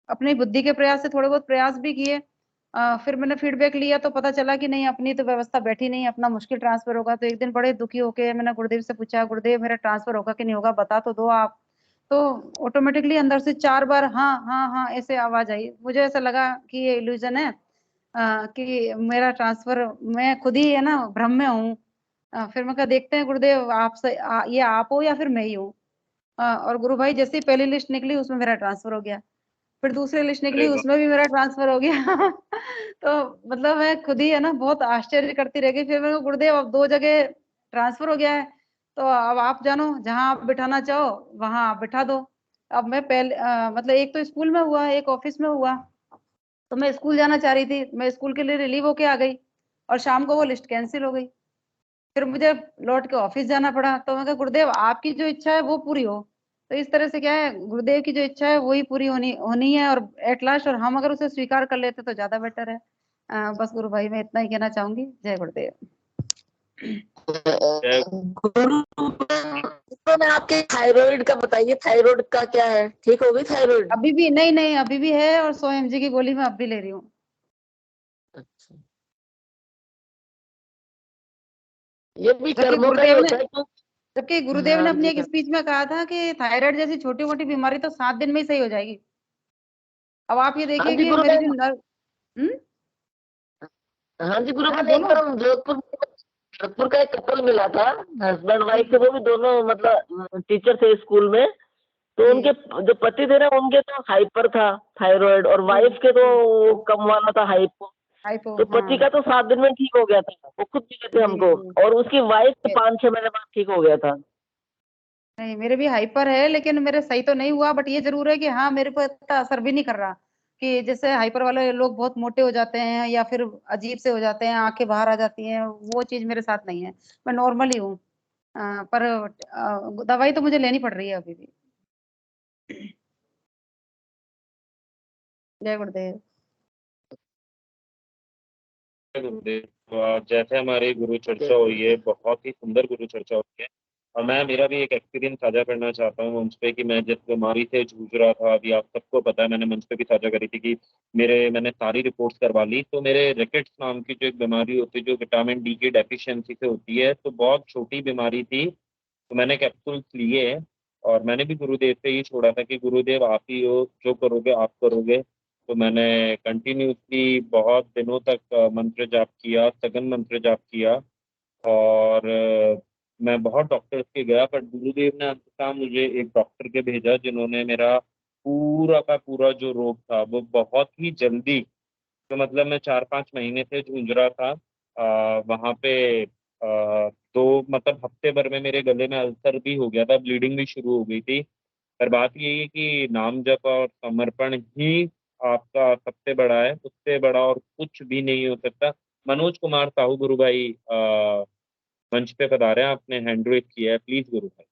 अपनी बुद्धि के प्रयास से थोड़े बहुत प्रयास भी किए। फिर मैंने फीडबैक लिया, तो पता चला कि नहीं, अपनी तो व्यवस्था बैठी नहीं, अपना मुश्किल ट्रांसफर होगा। तो एक दिन बड़े दुखी होके मैंने गुरुदेव से पूछा, गुरुदेव मेरा ट्रांसफर होगा कि नहीं होगा, बता तो दो आप। तो ऑटोमेटिकली अंदर से 4 बार हाँ हाँ हाँ ऐसे आवाज आई। मुझे ऐसा लगा कि ये इल्यूजन है, कि मेरा ट्रांसफर, मैं खुद ही है ना भ्रम में हूँ। फिर मैं कहा देखते हैं गुरुदेव, आप से ये आप हो या फिर मैं ही हूँ। और गुरु भाई जैसे ही पहली लिस्ट निकली उसमें मेरा ट्रांसफर हो गया। फिर दूसरी लिस्ट निकली, अरे वाह! उसमें भी मेरा ट्रांसफर हो गया। तो मतलब मैं खुद ही है ना बहुत आश्चर्य करती रह गई। फिर मैं गुरुदेव अब 2 जगह ट्रांसफर हो गया है, तो अब आप जानो, जहां आप बिठाना चाहो वहां आप बिठा दो। अब मैं पहले मतलब एक तो स्कूल में हुआ, एक ऑफिस में हुआ। तो मैं स्कूल जाना चाह रही थी, मैं स्कूल के लिए रिलीव होके आ गई और शाम को वो लिस्ट कैंसिल हो गई। फिर मुझे लौट के ऑफिस जाना पड़ा। तो मैं कहा गुरुदेव आपकी जो इच्छा है वो पूरी हो। तो इस तरह से क्या है, गुरुदेव की जो इच्छा है वही पूरी होनी होनी है, और एट लास्ट और हम अगर उसे स्वीकार कर लेते तो ज्यादा बेटर है। बस गुरु भाई मैं इतना ही कहना चाहूंगी। जय गुरुदेव। गुरु तो मैं आपके थायराइड का बताइए, थायराइड का क्या है, ठीक हो गई थायराइड? अभी भी नहीं, अभी भी है, और 100 mg की गोली मैं अब भी ले रही हूँ। अच्छा, ये भी जबकि कर्मों का ही गुरुदेव ने होता है तो। जबकि गुरुदेव ने हाँ अपनी जी, एक स्पीच में कहा था कि थायराइड जैसी छोटी मोटी बीमारी तो 7 दिन में ही सही हो जाएगी। अब आप ये हाँ देखिए जी कि गुरु मेरी भाई, जो नर्व। हाँ जी गुरु हाँ भाई, एक बोलो। बार हम जोधपुर का एक कपल मिला था, हस्बैंड वाइफ थे, वो भी दोनों मतलब टीचर थे स्कूल में। तो जी उनके जो पति थे ना, उनके तो हाइपर था थायराइड, और जी वाइफ के तो जी। वो कम वाला था, हाइपो। हाइपो, तो हाँ। पति का तो 7 दिन में ठीक हो गया था, वो खुद मिले थे जी हमको। जी। और उसकी वाइफ के मे- 5-6 महीने बाद ठीक हो गया था। नहीं, मेरे भी हाइपर है, लेकिन मेरे सही तो नहीं हुआ। बट ये जरूर है कि हाँ, मेरे को इतना असर भी नहीं कर रहा। कि जैसे हाइपर वाले लोग बहुत मोटे हो जाते हैं या फिर अजीब से हो जाते हैं, आंखें बाहर आ जाती हैं, वो चीज मेरे साथ नहीं है। मैं नॉर्मल ही हूँ। पर दवाई तो मुझे लेनी पड़ रही है अभी भी। जय गुरुदेव। गुरुदेव, तो आज जैसे हमारी गुरु चर्चा हुई है, बहुत ही सुंदर गुरु चर्चा हुई है। और मैं मेरा भी एक एक्सपीरियंस साझा करना चाहता हूँ मंच पे कि मैं जिस बीमारी से जूझ रहा था, अभी आप सबको पता है, मैंने मंच पे भी साझा करी थी कि मैंने सारी रिपोर्ट्स करवा ली। तो मेरे रिकेट्स नाम की जो एक बीमारी होती है, जो विटामिन डी की डेफिशिएंसी से होती है, तो बहुत छोटी बीमारी थी। तो मैंने कैप्सूल्स लिए हैं, और मैंने भी गुरुदेव से ही छोड़ा था कि गुरुदेव आप ही हो, जो करोगे आप करोगे। तो मैंने कंटिन्यूसली बहुत दिनों तक मंत्र जाप किया, सघन मंत्र जाप किया। और मैं बहुत डॉक्टर्स के गया, पर गुरुदेव ने अंततः मुझे एक डॉक्टर के भेजा, जिन्होंने मेरा पूरा का पूरा जो रोग था वो बहुत ही जल्दी, तो मतलब मैं 4-5 महीने से जूझ रहा था। वहाँ पे दो मतलब हफ्ते भर में मेरे गले में अल्सर भी हो गया था, ब्लीडिंग भी शुरू हो गई थी। पर बात यही है कि नाम जप और समर्पण ही आपका सबसे बड़ा है, उससे बड़ा और कुछ भी नहीं हो सकता। मनोज कुमार साहू गुरु भाई मंच पे पधारे हैं, आपने हैंड रेज किया है, प्लीज गुरु भाई।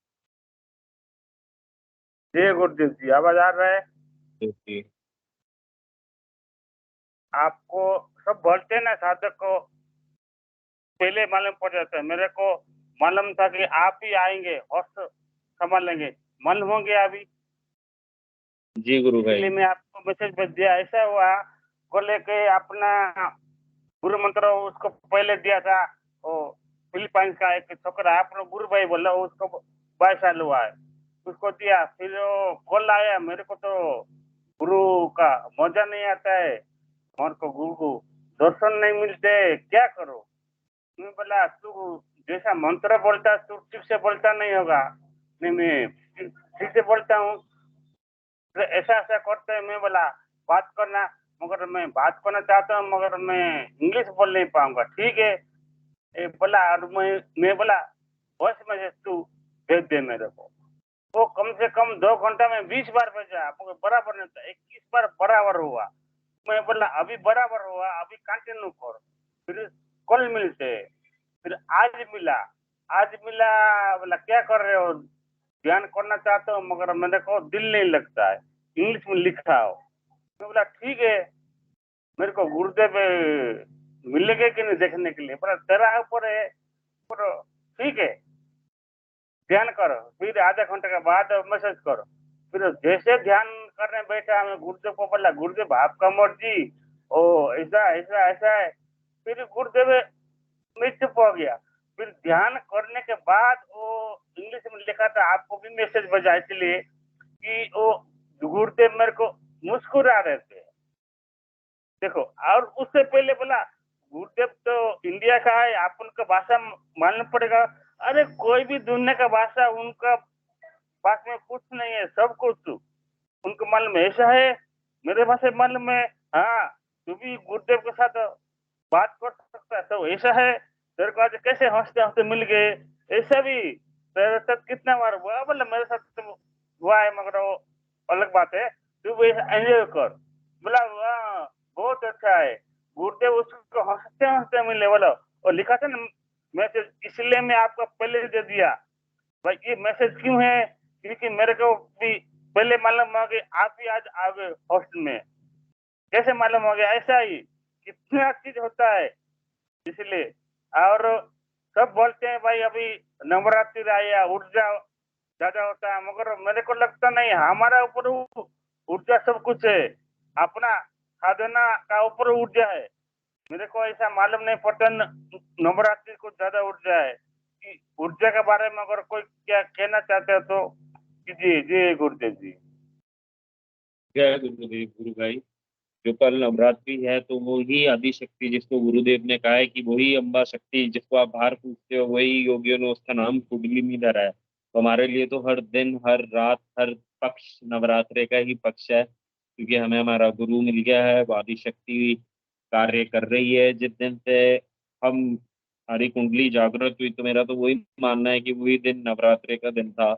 जय गुरुदेव जी, आवाज आ रहा है? जी आपको सब बोलते हैं ना, साधक को पहले मालूम पड़ जाता है। मेरे को मालूम था कि आप ही आएंगे, होश संभाल लेंगे, मालूम हो गया अभी। जी गुरु भाई। इसलिए मैं आपको मैसेज भेज दिया। ऐसा हुआ को लेके अपना गुरु मंत्र उसको पहले दिया था, वो फिलीपाइंस का एक छोकरा, आपने गुरु भाई बोला, उसको 22 साल हुआ है, उसको दिया। फिर वो कॉल आया मेरे को, तो गुरु का मजा नहीं आता है, और को गुरु को दर्शन नहीं मिलते, क्या करो? मैं बोला तू जैसा मंत्र बोलता तू ठीक से बोलता नहीं होगा। नहीं, मैं ठीक से बोलता हूँ, तो ऐसा ऐसा करते हैं। मैं बोला बात करना, मगर मैं बात करना चाहता हूँ, मगर मैं इंग्लिश बोल नहीं पाऊंगा। ठीक है, ये बोला। और मैं बोला वॉइस मैसेज तू भेज दे मेरे को। वो कम से कम 2 घंटा में 20 बार भेजा, आपको बराबर नहीं था, 21 बार बराबर हुआ। मैं बोला अभी बराबर हुआ, अभी कंटिन्यू कर। फिर कल मिलते, फिर आज मिला। बोला क्या कर रहे हो? ध्यान करना चाहते हो, मगर मेरे को दिल नहीं लगता है, इंग्लिश में लिखा हो। मैं बोला ठीक है, मेरे को गुरुदेव मिलेंगे कि नहीं देखने के लिए, बोला तेरा ऊपर है, पर ठीक है ध्यान करो। फिर आधा घंटे के बाद मैसेज करो। फिर जैसे ध्यान करने बैठा, मैं गुरुदेव को बोला गुरुदेव आपका मर्जी, ओ ऐसा ऐसा ऐसा है। फिर गुरुदेव मैं चुप हो गया। फिर ध्यान करने के बाद वो इंग्लिश में लिखा था, आपको भी मैसेज भेजा इसलिए कि वो गुरुदेव मेरे को मुस्कुरा रहे थे, देखो। और उससे पहले बोला गुरुदेव तो इंडिया का है, आप उनका भाषा मालूम पड़ेगा। अरे कोई भी दुनिया का भाषा उनका पास में कुछ नहीं है, सब कुछ उनको मालूम है। ऐसा है, मेरे भाषा मालूम है, हाँ तू भी गुरुदेव के साथ बात कर सकता है। तो ऐसा है, तेरे को आज कैसे हंसते हंसते मिल गए? ऐसा भी तेरे साथ कितना बार हुआ? बोला मेरे साथ तो हुआ है, मगर वो अलग बात है, तू भी एंजॉय कर। बोला हाँ, बहुत अच्छा है। गुरुदेव उसको हंसते हंसते मिले बोलो, और लिखा था ना मैसेज, इसलिए मैं आपको पहले दे दिया भाई। ये मैसेज क्यों है? क्योंकि मेरे को भी पहले मालूम हुआ कि आप ही आज आ गए हॉस्टल में। कैसे मालूम हो गया? ऐसा ही कितना चीज होता है इसलिए। और सब बोलते हैं भाई अभी नवरात्रि आया, ऊर्जा ज्यादा होता है, मगर मेरे को लगता नहीं, हमारा ऊपर ऊर्जा सब कुछ है, अपना साधना का ऊपर ऊर्जा है। मेरे को ऐसा मालूम नहीं पड़ता नवरात्रि को ज्यादा ऊर्जा है। कि ऊर्जा के बारे में अगर कोई क्या कहना चाहते हो तो कीजिए। जय गुरुदेव जी। जय गुरुदेव गुरु भाई। जो कल नवरात्रि है तो वो ही आदि शक्ति जिसको गुरुदेव ने कहा है कि वही अम्बा शक्ति जिसको आप बाहर पूछते हो, वही योगियों ने उसका नाम कुंडली में धरा है। तो हमारे लिए तो हर दिन, हर रात, हर पक्ष नवरात्रि का ही पक्ष है, क्योंकि हमें हमारा गुरु मिल गया है। वो आदि शक्ति कार्य कर रही है। जिस दिन से हम हमारी कुंडली जागृत हुई, तो मेरा तो वही मानना है कि वही दिन नवरात्रि का दिन था,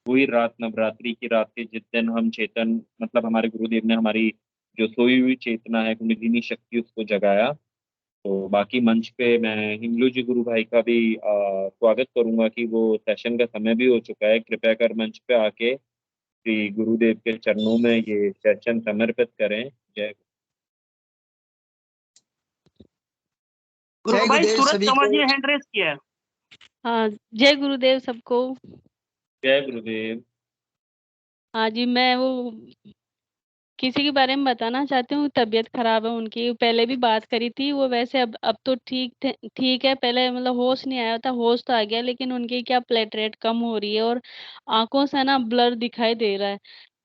वही रात नवरात्रि की रात थी जिस दिन हम चेतन, मतलब हमारे गुरुदेव ने हमारी जो सोई हुई चेतना है, कुंडलिनी शक्ति, उसको जगाया। तो बाकी मंच पे मैं हिंगलू जी गुरु भाई का भी स्वागत करूंगा कि वो सेशन का समय भी हो चुका है, कृपया कर मंच पे आके श्री गुरुदेव के चरणों में ये सेशन समर्पित करें। जय गुरु भाई गुरुदेव सूरज सभी कंवर को। जी ने हैंड रेस किया है। हाँ, जय गुरुदेव सबको। जय गुरुदेव। हाँ जी, मैं वो किसी के बारे में बताना चाहती हूँ, तबीयत खराब है उनकी। पहले भी बात करी थी वो, वैसे अब तो ठीक है। पहले मतलब होश नहीं आया था, होश तो आ गया, लेकिन उनकी क्या प्लेटलेट कम हो रही है और आंखों से ना ब्लर दिखाई दे रहा है।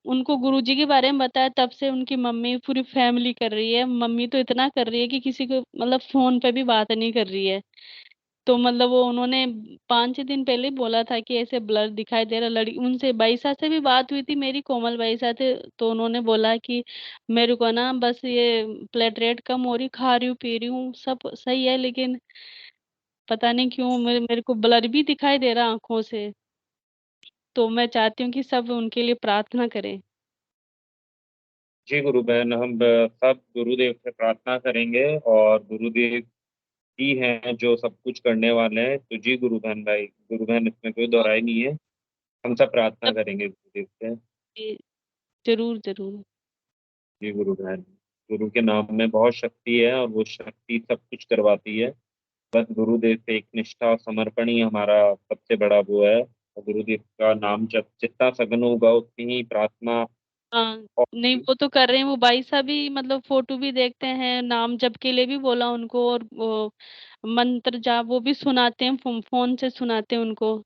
उनको गुरुजी के बारे में बताया, तब से उनकी मम्मी पूरी फैमिली कर रही है। मम्मी तो इतना कर रही है कि किसी को मतलब फोन पे भी बात नहीं कर रही है। तो मतलब वो उन्होंने 5-6 दिन पहले बोला था कि ऐसे ब्लर दिखाई दे रहा। लड़की उनसे बाईसा से भी बात हुई थी मेरी, कोमल बाईसा थे, तो उन्होंने बोला कि मेरे को ना बस ये प्लेटलेट कम हो रही, खा रही हूँ पी रही हूँ सब सही है, लेकिन पता नहीं क्यों मेरे को ब्लर भी दिखाई दे रहा आंखों से। तो मैं चाहती हूँ कि सब उनके लिए प्रार्थना करें। जी गुरु बहन, हम सब गुरुदेव से प्रार्थना करेंगे, और गुरुदेव ही हैं जो सब कुछ करने वाले हैं। तो जी गुरु बहन भाई, गुरु बहन, इसमें कोई दोहराई नहीं है। हम सब प्रार्थना करेंगे गुरुदेव से। जी, जरूर जरूर। जी गुरु बहन, गुरु के नाम में बहुत शक्ति है, और वो शक्ति सब कुछ करवाती है। बस गुरुदेव से एक निष्ठा समर्पण ही हमारा सबसे बड़ा वो है। और गुरुदेव का नाम जब जितना सघन होगा, उतनी ही प्रार्थना। हाँ, और नहीं वो तो कर रहे हैं, वो भाई साहब भी मतलब फोटो भी देखते हैं, नाम जप के लिए भी बोला उनको, और वो मंत्र जाप वो भी सुनाते हैं, फोन से सुनाते हैं उनको।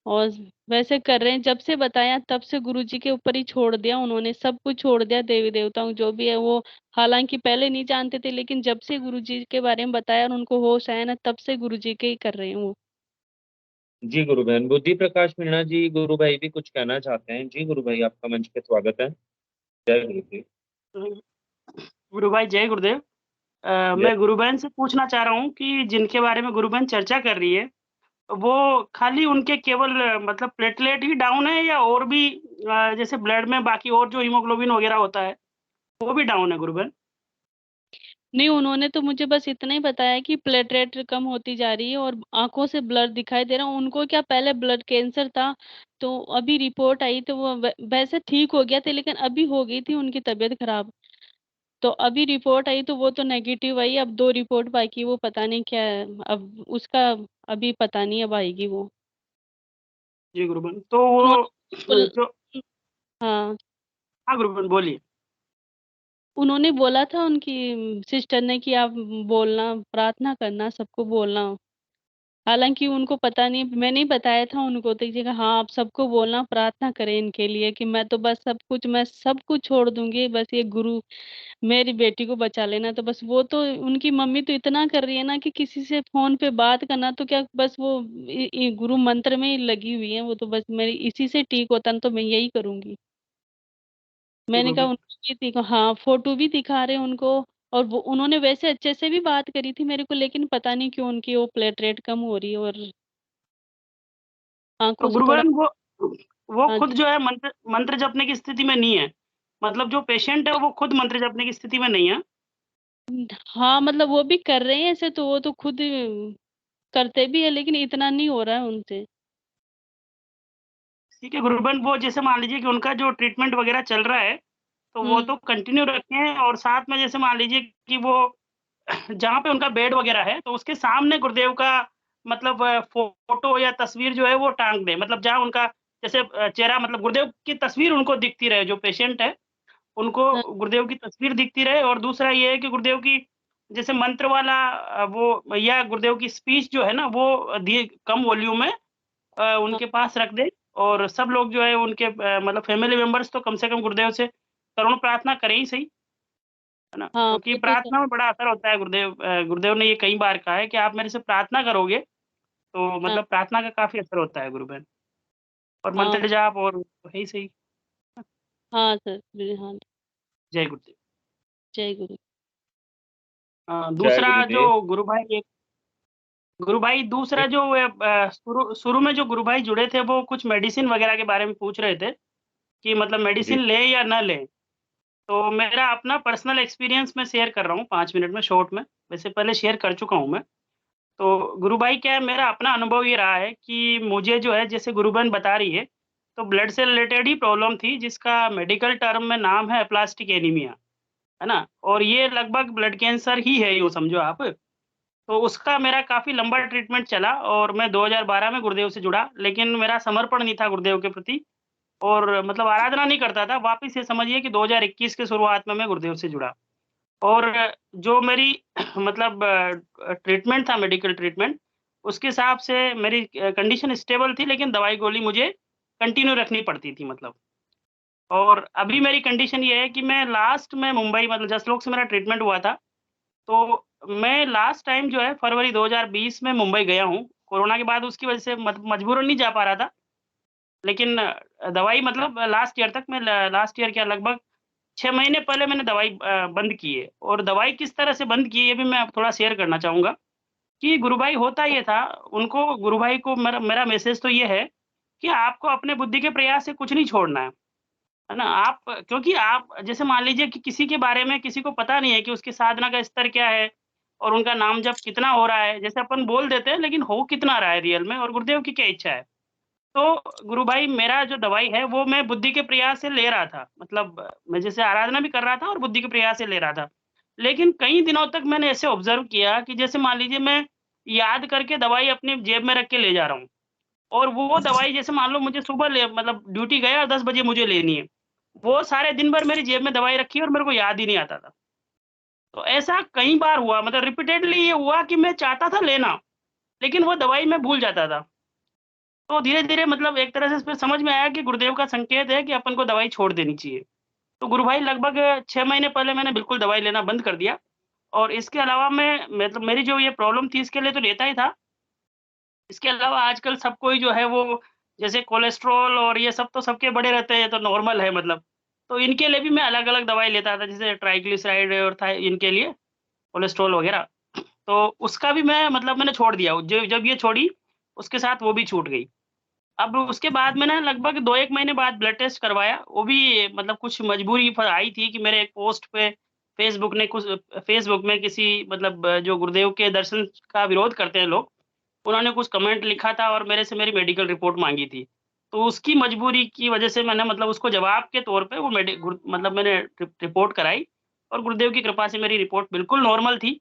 और वैसे कर रहे हैं, जब से बताया तब से गुरुजी के ऊपर ही छोड़ दिया उन्होंने, सब कुछ छोड़ दिया, देवी देवताओं जो भी है वो। हालांकि पहले नहीं जानते थे, लेकिन जब से गुरुजी के बारे में बताया और उनको होश आया ना, तब से गुरुजी के ही कर रहे हैं वो। जी गुरु बहन, बुद्धि प्रकाश मीणा जी गुरु भाई भी कुछ कहना चाहते हैं। जी गुरु भाई, आपका मंच पे स्वागत है। जय गुरुदेव। गुरु भाई जय गुरुदेव। जय। मैं गुरु बहन से पूछना चाह रहा हूँ कि जिनके बारे में गुरु बहन चर्चा कर रही है, वो खाली उनके केवल मतलब प्लेटलेट ही डाउन है, या और भी जैसे ब्लड में बाकी और जो हीमोग्लोबिन वगैरह होता है वो भी डाउन है गुरु बहन? नहीं, उन्होंने तो मुझे बस इतना ही बताया कि प्लेटलेट कम होती जा रही है और आंखों से ब्लर दिखाई दे रहा है। उनको क्या पहले ब्लड कैंसर था, तो अभी रिपोर्ट आई तो वो वैसे ठीक हो गया था, लेकिन अभी हो गई थी उनकी तबीयत खराब। तो अभी रिपोर्ट आई तो वो तो नेगेटिव आई, अब 2 रिपोर्ट बाकी, वो पता नहीं क्या है अब उसका, अभी पता नहीं अब आएगी वो। जी गुरु बहन, तो वो उन्होंने जो हाँ, हाँ गुरु बहन बोलिए। उन्होंने बोला था उनकी सिस्टर ने कि आप बोलना, प्रार्थना करना, सबको बोलना। हालांकि उनको पता नहीं, मैंने ही बताया था उनको, तो कि हाँ आप सबको बोलना, प्रार्थना करें इनके लिए, कि मैं तो बस मैं सब कुछ छोड़ दूंगी, बस ये गुरु मेरी बेटी को बचा लेना। तो बस वो तो उनकी मम्मी तो इतना कर रही है ना कि किसी से फोन पे बात करना तो क्या, बस वो गुरु मंत्र में ही लगी हुई है वो, तो बस मेरी इसी से ठीक होता ना, तो मैं यही करूंगी। जी मैंने गुरु कहा बहन। उनको भी दिखा, हाँ फोटो भी दिखा रहे हैं उनको। और वो उन्होंने वैसे अच्छे से भी बात करी थी मेरे को, लेकिन पता नहीं क्यों उनकी वो प्लेटलेट कम हो रही है और तो आंखों से गुरु थोड़ा। बहन वो हाँ खुद जी। जो है मंत्र जपने की स्थिति में नहीं है, मतलब जो पेशेंट है वो खुद मंत्र जपने की स्थिति में नहीं है। हाँ, मतलब वो भी कर रहे हैं ऐसे, तो वो तो खुद करते भी है, लेकिन इतना नहीं हो रहा है उनसे। ठीक है गुरुबन, वो जैसे मान लीजिए कि उनका जो ट्रीटमेंट वगैरह चल रहा है, तो वो तो कंटिन्यू रखें, और साथ में जैसे मान लीजिए कि वो जहाँ पे उनका बेड वगैरह है, तो उसके सामने गुरुदेव का मतलब फोटो या तस्वीर जो है वो टांग दें, मतलब जहाँ उनका जैसे चेहरा, मतलब गुरुदेव की तस्वीर उनको दिखती रहे, जो पेशेंट है उनको हाँ, गुरुदेव की तस्वीर दिखती रहे। और दूसरा ये है कि गुरुदेव की जैसे मंत्र वाला वो या गुरुदेव की स्पीच जो है ना, वो कम वॉल्यूम में हाँ, उनके पास रख दें, और सब लोग जो है उनके मतलब फैमिली मेंबर्स तो कम से कम गुरुदेव से करुण प्रार्थना करें ही सही, है ना? हाँ, क्योंकि वो तो प्रार्थना में बड़ा असर होता है। गुरुदेव ने ये कई बार कहा है कि आप मेरे से प्रार्थना करोगे, तो हाँ, मतलब प्रार्थना का काफ़ी असर होता है गुरुबहन, और हाँ, मंत्र जाप और है ही सही। हाँ सर, हाँ, जय गुरुदेव। जय गुरु। जय दूसरा जो गुरुदेव। गुरु भाई दूसरा जो शुरू शुरू में जो गुरु भाई जुड़े थे, वो कुछ मेडिसिन वगैरह के बारे में पूछ रहे थे कि मतलब जी मेडिसिन लें या ना लें। तो मेरा अपना पर्सनल एक्सपीरियंस मैं शेयर कर रहा हूँ 5 मिनट में शॉर्ट में, वैसे पहले शेयर कर चुका हूँ मैं। तो गुरु भाई क्या है, मेरा अपना अनुभव ये रहा है कि मुझे जो है जैसे गुरु बहन बता रही है, तो ब्लड से रिलेटेड ही प्रॉब्लम थी, जिसका मेडिकल टर्म में नाम है एप्लास्टिक एनीमिया, है ना? और ये लगभग ब्लड कैंसर ही है, यूँ समझो आप। तो उसका मेरा काफ़ी लंबा ट्रीटमेंट चला, और मैं 2012 में गुरुदेव से जुड़ा, लेकिन मेरा समर्पण नहीं था गुरुदेव के प्रति, और मतलब आराधना नहीं करता था। वापिस ये समझिए कि 2021 के शुरुआत में मैं गुरुदेव से जुड़ा, और जो मेरी मतलब ट्रीटमेंट था, मेडिकल ट्रीटमेंट, उसके हिसाब से मेरी कंडीशन स्टेबल थी, लेकिन दवाई-गोली मुझे कंटिन्यू रखनी पड़ती थी मतलब। और अभी मेरी कंडीशन ये है कि मैं लास्ट में मुंबई, मतलब जसलोक से मेरा ट्रीटमेंट हुआ था, तो मैं लास्ट टाइम जो है फरवरी 2020 में मुंबई गया हूँ। कोरोना के बाद उसकी वजह से मजबूरन नहीं जा पा रहा था, लेकिन दवाई मतलब लास्ट ईयर तक मैं लास्ट ईयर क्या लगभग 6 महीने पहले मैंने दवाई बंद की है। और दवाई किस तरह से बंद की है, ये भी मैं अब थोड़ा शेयर करना चाहूँगा कि गुरु भाई होता ये था, उनको गुरु भाई को मेरा मेरा मैसेज तो ये है कि आपको अपने बुद्धि के प्रयास से कुछ नहीं छोड़ना है ना? आप क्योंकि आप जैसे मान लीजिए कि किसी के बारे में किसी को पता नहीं है कि उसकी साधना का स्तर क्या है, और उनका नाम जप कितना हो रहा है। जैसे अपन बोल देते हैं, लेकिन हो कितना रहा है रियल में, और गुरुदेव की क्या इच्छा है। तो गुरु भाई मेरा जो दवाई है वो मैं बुद्धि के प्रयास से ले रहा था। मतलब मैं जैसे आराधना भी कर रहा था और बुद्धि के प्रयास से ले रहा था। लेकिन कई दिनों तक मैंने ऐसे ऑब्ज़र्व किया कि जैसे मान लीजिए मैं याद करके दवाई अपनी जेब में रख के ले जा रहा हूँ, और वो दवाई जैसे मान लो मुझे सुबह ले मतलब ड्यूटी गया 10 बजे मुझे लेनी है। वो सारे दिन भर मेरी जेब में दवाई रखी है और मेरे को याद ही नहीं आता था। तो ऐसा कई बार हुआ, मतलब रिपीटेडली ये हुआ कि मैं चाहता था लेना, लेकिन वो दवाई मैं भूल जाता था। तो धीरे-धीरे मतलब एक तरह से फिर समझ में आया कि गुरुदेव का संकेत है कि अपन को दवाई छोड़ देनी चाहिए। तो गुरु भाई लगभग 6 महीने पहले मैंने बिल्कुल दवाई लेना बंद कर दिया, और इसके अलावा मैं मतलब मेरी जो ये प्रॉब्लम थी इसके लिए तो लेता ही था। इसके अलावा आजकल सब कोई जो है वो जैसे कोलेस्ट्रॉल और ये सब तो सबके बढ़े रहते हैं, तो नॉर्मल है मतलब। तो इनके लिए भी मैं अलग-अलग दवाई लेता था, जैसे ट्राइग्लिसराइड और था इनके लिए, कोलेस्ट्रॉल वगैरह। तो उसका भी मैं मतलब मैंने छोड़ दिया। ज जब ये छोड़ी, उसके साथ वो भी छूट गई। अब उसके बाद मैंने लगभग 2-1 महीने बाद ब्लड टेस्ट करवाया, वो भी मतलब कुछ मजबूरी आई थी कि मेरे एक पोस्ट पे फ़ेसबुक में किसी मतलब जो गुरुदेव के दर्शन का विरोध करते हैं लोग, उन्होंने कुछ कमेंट लिखा था और मेरे से मेरी मेडिकल रिपोर्ट माँगी थी। तो उसकी मजबूरी की वजह से मैंने मतलब उसको जवाब के तौर पे वो मतलब मैंने रिपोर्ट कराई, और गुरुदेव की कृपा से मेरी रिपोर्ट बिल्कुल नॉर्मल थी।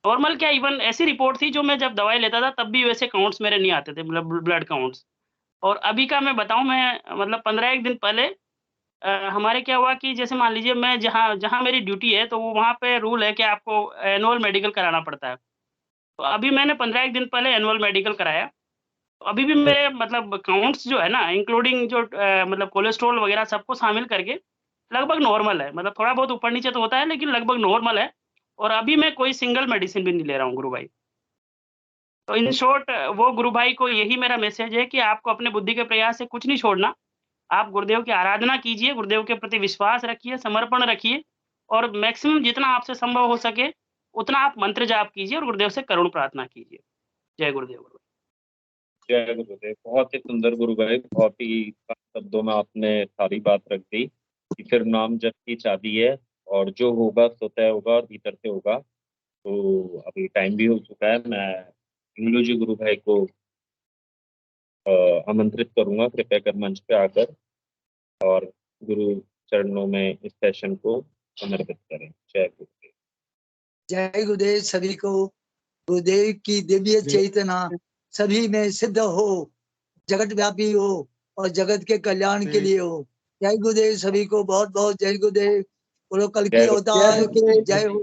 नॉर्मल क्या, इवन ऐसी रिपोर्ट थी जो मैं जब दवाई लेता था तब भी वैसे काउंट्स मेरे नहीं आते थे, मतलब ब्लड काउंट्स। और अभी का मैं बताऊँ, मैं मतलब 15 एक दिन पहले हमारे क्या हुआ कि जैसे मान लीजिए मैं जहाँ जहाँ मेरी ड्यूटी है, तो वो वहाँ पे रूल है कि आपको एनुअल मेडिकल कराना पड़ता है। तो अभी मैंने 15 एक दिन पहले एनुअल मेडिकल कराया। तो अभी भी मेरे मतलब काउंट्स जो है ना, इंक्लूडिंग जो मतलब कोलेस्ट्रॉल वगैरह सबको शामिल करके लगभग नॉर्मल है। मतलब थोड़ा बहुत ऊपर-नीचे तो होता है, लेकिन लगभग नॉर्मल है, और अभी मैं कोई सिंगल मेडिसिन भी नहीं ले रहा हूँ गुरु भाई। तो इन शॉर्ट वो गुरु भाई को यही मेरा मैसेज है कि आपको अपने बुद्धि के प्रयास से कुछ नहीं छोड़ना। आप गुरुदेव की आराधना कीजिए, गुरुदेव के प्रति विश्वास रखिए, समर्पण रखिए, और मैक्सिमम जितना आपसे संभव हो सके, उतना आप मंत्र जाप कीजिए और गुरुदेव से करुण प्रार्थना कीजिए। जय गुरुदेव। जय गुरुदेव। बहुत ही सुंदर गुरु भाई, बहुत ही कम शब्दों में आपने सारी बात रख दी कि सिर्फ नाम जप की चाबी है, और जो होगा स्वतः होगा और भीतर से होगा। तो अभी टाइम भी हो चुका है। मैं इंगलू जी गुरु भाई को आमंत्रित करूंगा, कृपया कर मंच पे आकर और गुरु चरणों में इस सेशन को समर्पित करें। जय गुरुदेव। जय गुरुदेव। सभी को गुरुदेव की दिव्य चेतना सभी में सिद्ध हो, जगत व्यापी हो और जगत के कल्याण के लिए हो। जय गुरुदेव। सभी को बहुत बहुत जय गुरुदेव। बोलो कल की अवतार की जय हो।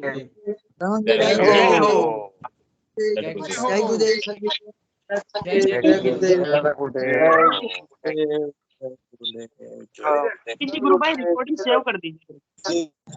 जय हो। जय गुरुदेव। सभी को जय गुरुदेव। जी गुरु भाई रिकॉर्डिंग सेव कर दीजिए।